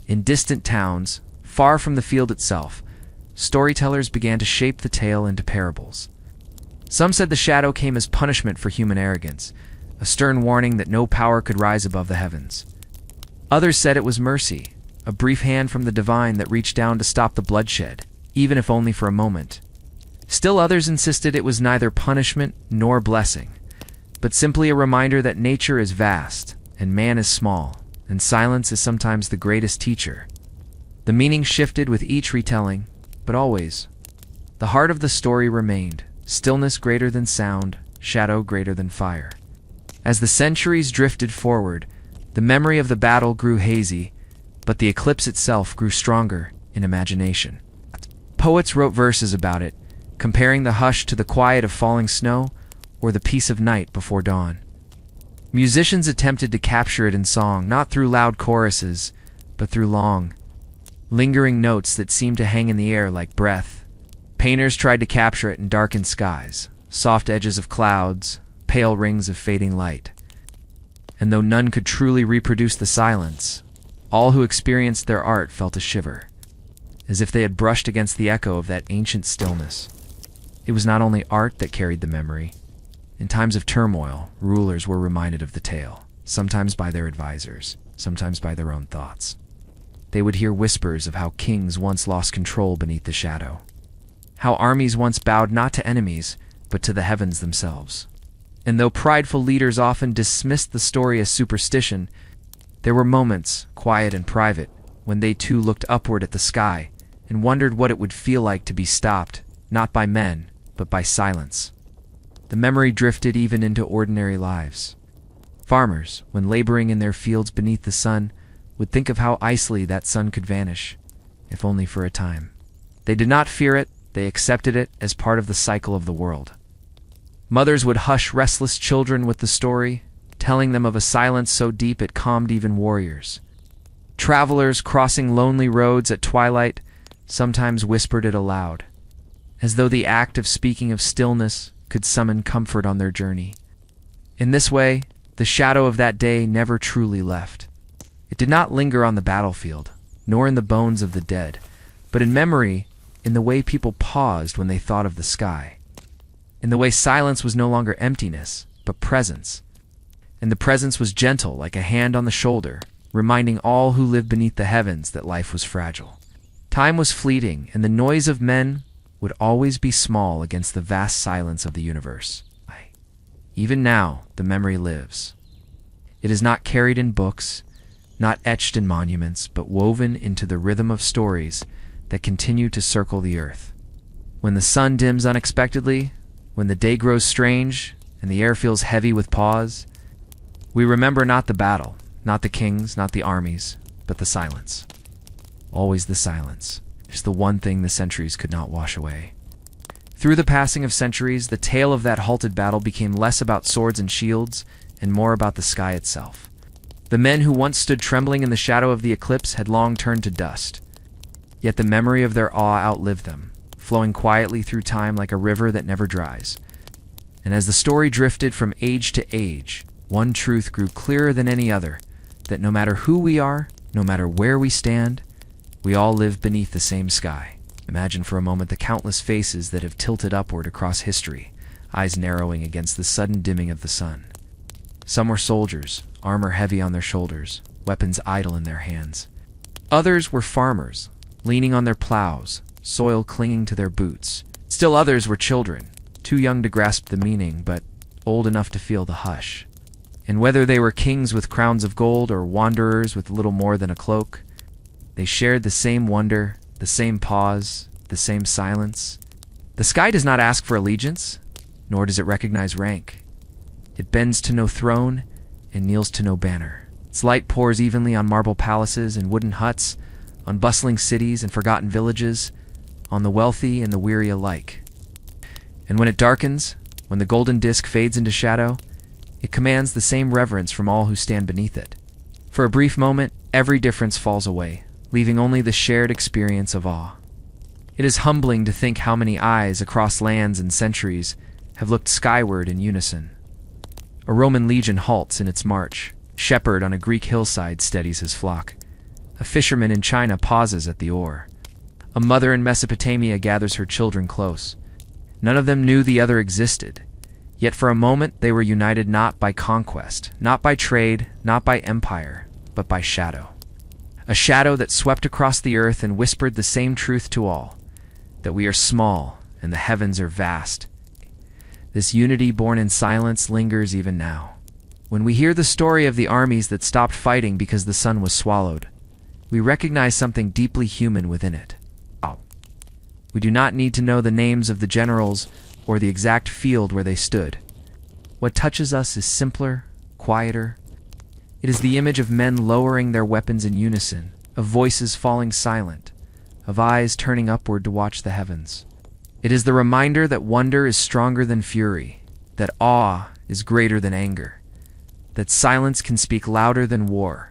A: In distant towns, far from the field itself, storytellers began to shape the tale into parables. Some said the shadow came as punishment for human arrogance, a stern warning that no power could rise above the heavens. Others said it was mercy, a brief hand from the divine that reached down to stop the bloodshed, even if only for a moment. Still others insisted it was neither punishment nor blessing, but simply a reminder that nature is vast, and man is small, and silence is sometimes the greatest teacher. The meaning shifted with each retelling, but always, the heart of the story remained, stillness greater than sound, shadow greater than fire. As the centuries drifted forward, the memory of the battle grew hazy, but the eclipse itself grew stronger in imagination. Poets wrote verses about it, comparing the hush to the quiet of falling snow or the peace of night before dawn. Musicians attempted to capture it in song, not through loud choruses, but through long, lingering notes that seemed to hang in the air like breath. Painters tried to capture it in darkened skies, soft edges of clouds, pale rings of fading light. And though none could truly reproduce the silence, all who experienced their art felt a shiver, as if they had brushed against the echo of that ancient stillness. It was not only art that carried the memory. In times of turmoil, rulers were reminded of the tale, sometimes by their advisors, sometimes by their own thoughts. They would hear whispers of how kings once lost control beneath the shadow, how armies once bowed not to enemies, but to the heavens themselves. And though prideful leaders often dismissed the story as superstition, there were moments, quiet and private, when they too looked upward at the sky and wondered what it would feel like to be stopped, not by men, but by silence. The memory drifted even into ordinary lives. Farmers, when laboring in their fields beneath the sun, would think of how icily that sun could vanish, if only for a time. They did not fear it, they accepted it as part of the cycle of the world. Mothers would hush restless children with the story, telling them of a silence so deep it calmed even warriors. Travelers crossing lonely roads at twilight sometimes whispered it aloud, as though the act of speaking of stillness could summon comfort on their journey. In this way, the shadow of that day never truly left. It did not linger on the battlefield, nor in the bones of the dead, but in memory, in the way people paused when they thought of the sky, in the way silence was no longer emptiness, but presence, and the presence was gentle like a hand on the shoulder, reminding all who lived beneath the heavens that life was fragile. Time was fleeting, and the noise of men would always be small against the vast silence of the universe. Even now, the memory lives. It is not carried in books, not etched in monuments, but woven into the rhythm of stories that continue to circle the earth. When the sun dims unexpectedly, when the day grows strange, and the air feels heavy with pause, we remember not the battle, not the kings, not the armies, but the silence. Always the silence. It's the one thing the centuries could not wash away. Through the passing of centuries, the tale of that halted battle became less about swords and shields and more about the sky itself. The men who once stood trembling in the shadow of the eclipse had long turned to dust. Yet the memory of their awe outlived them, flowing quietly through time like a river that never dries. And as the story drifted from age to age, one truth grew clearer than any other, that no matter who we are, no matter where we stand, we all live beneath the same sky. Imagine for a moment the countless faces that have tilted upward across history, eyes narrowing against the sudden dimming of the sun. Some were soldiers, armor heavy on their shoulders, weapons idle in their hands. Others were farmers, leaning on their plows, soil clinging to their boots. Still others were children, too young to grasp the meaning, but old enough to feel the hush. And whether they were kings with crowns of gold or wanderers with little more than a cloak, they shared the same wonder, the same pause, the same silence. The sky does not ask for allegiance, nor does it recognize rank. It bends to no throne and kneels to no banner. Its light pours evenly on marble palaces and wooden huts, on bustling cities and forgotten villages, on the wealthy and the weary alike. And when it darkens, when the golden disk fades into shadow, it commands the same reverence from all who stand beneath it. For a brief moment, every difference falls away, leaving only the shared experience of awe. It is humbling to think how many eyes across lands and centuries have looked skyward in unison. A Roman legion halts in its march. A shepherd on a Greek hillside steadies his flock. A fisherman in China pauses at the oar. A mother in Mesopotamia gathers her children close. None of them knew the other existed. Yet for a moment they were united not by conquest, not by trade, not by empire, but by shadow. A shadow that swept across the earth and whispered the same truth to all, that we are small and the heavens are vast. This unity born in silence lingers even now. When we hear the story of the armies that stopped fighting because the sun was swallowed, we recognize something deeply human within it. We do not need to know the names of the generals or the exact field where they stood. What touches us is simpler, quieter. It is the image of men lowering their weapons in unison, of voices falling silent, of eyes turning upward to watch the heavens. It is the reminder that wonder is stronger than fury, that awe is greater than anger, that silence can speak louder than war.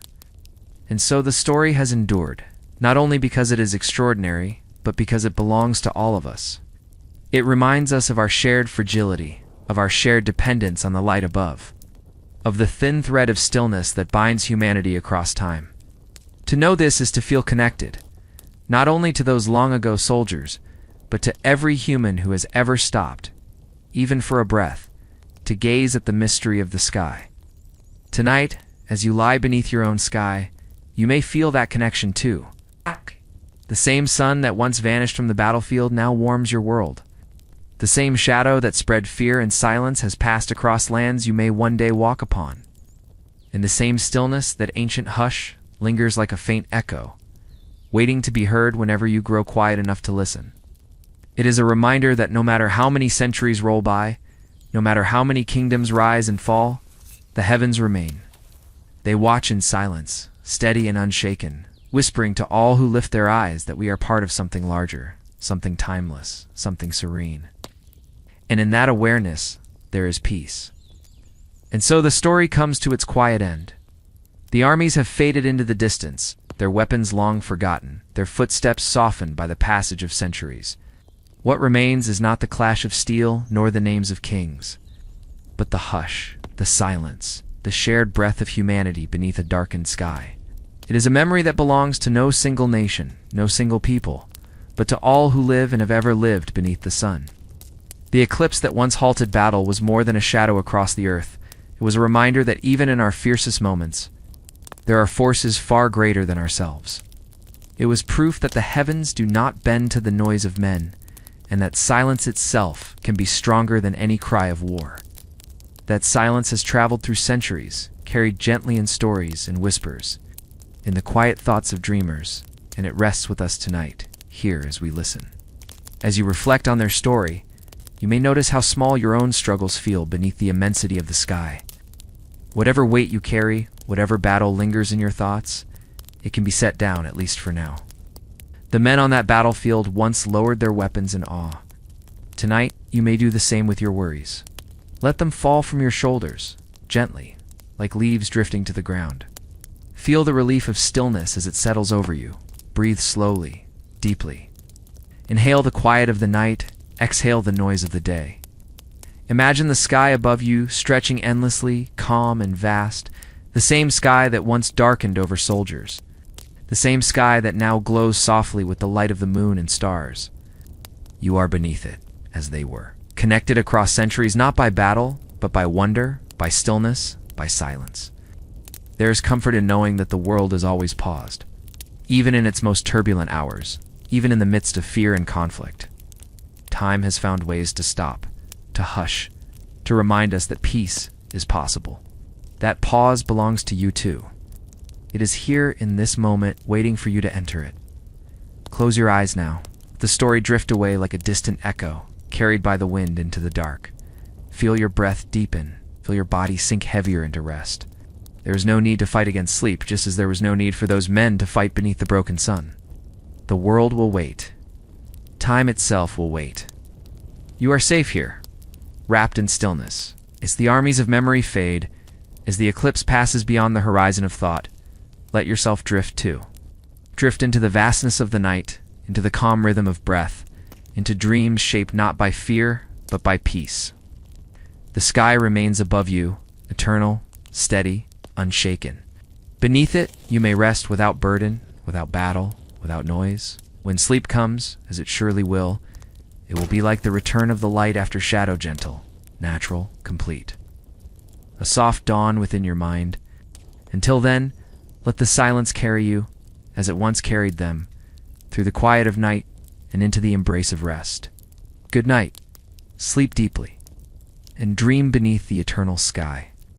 A: And so the story has endured, not only because it is extraordinary, but because it belongs to all of us. It reminds us of our shared fragility, of our shared dependence on the light above, of the thin thread of stillness that binds humanity across time. To know this is to feel connected, not only to those long-ago soldiers, but to every human who has ever stopped, even for a breath, to gaze at the mystery of the sky. Tonight, as you lie beneath your own sky, you may feel that connection too. The same sun that once vanished from the battlefield now warms your world. The same shadow that spread fear and silence has passed across lands you may one day walk upon. And the same stillness, that ancient hush, lingers like a faint echo, waiting to be heard whenever you grow quiet enough to listen. It is a reminder that no matter how many centuries roll by, no matter how many kingdoms rise and fall, the heavens remain. They watch in silence, steady and unshaken, whispering to all who lift their eyes that we are part of something larger, something timeless, something serene. And in that awareness, there is peace. And so the story comes to its quiet end. The armies have faded into the distance, their weapons long forgotten, their footsteps softened by the passage of centuries. What remains is not the clash of steel nor the names of kings, but the hush, the silence, the shared breath of humanity beneath a darkened sky. It is a memory that belongs to no single nation, no single people, but to all who live and have ever lived beneath the sun. The eclipse that once halted battle was more than a shadow across the earth. It was a reminder that even in our fiercest moments, there are forces far greater than ourselves. It was proof that the heavens do not bend to the noise of men, and that silence itself can be stronger than any cry of war. That silence has traveled through centuries, carried gently in stories and whispers, in the quiet thoughts of dreamers, and it rests with us tonight, here as we listen. As you reflect on their story, you may notice how small your own struggles feel beneath the immensity of the sky. Whatever weight you carry, whatever battle lingers in your thoughts, it can be set down, at least for now. The men on that battlefield once lowered their weapons in awe. Tonight, you may do the same with your worries. Let them fall from your shoulders, gently, like leaves drifting to the ground. Feel the relief of stillness as it settles over you. Breathe slowly, deeply. Inhale the quiet of the night, exhale the noise of the day. Imagine the sky above you stretching endlessly, calm and vast, the same sky that once darkened over soldiers. The same sky that now glows softly with the light of the moon and stars. You are beneath it, as they were, connected across centuries not by battle, but by wonder, by stillness, by silence. There is comfort in knowing that the world is always paused, even in its most turbulent hours, even in the midst of fear and conflict. Time has found ways to stop, to hush, to remind us that peace is possible. That pause belongs to you too. It is here in this moment, waiting for you to enter it. Close your eyes now. The story drift away like a distant echo, carried by the wind into the dark. Feel your breath deepen. Feel your body sink heavier into rest. There is no need to fight against sleep, just as there was no need for those men to fight beneath the broken sun. The world will wait. Time itself will wait. You are safe here, wrapped in stillness. As the armies of memory fade, as the eclipse passes beyond the horizon of thought, let yourself drift too. Drift into the vastness of the night, into the calm rhythm of breath, into dreams shaped not by fear, but by peace. The sky remains above you, eternal, steady, unshaken. Beneath it, you may rest without burden, without battle, without noise. When sleep comes, as it surely will, it will be like the return of the light after shadow, gentle, natural, complete. A soft dawn within your mind. Until then, let the silence carry you, as it once carried them, through the quiet of night and into the embrace of rest. Good night, sleep deeply, and dream beneath the eternal sky.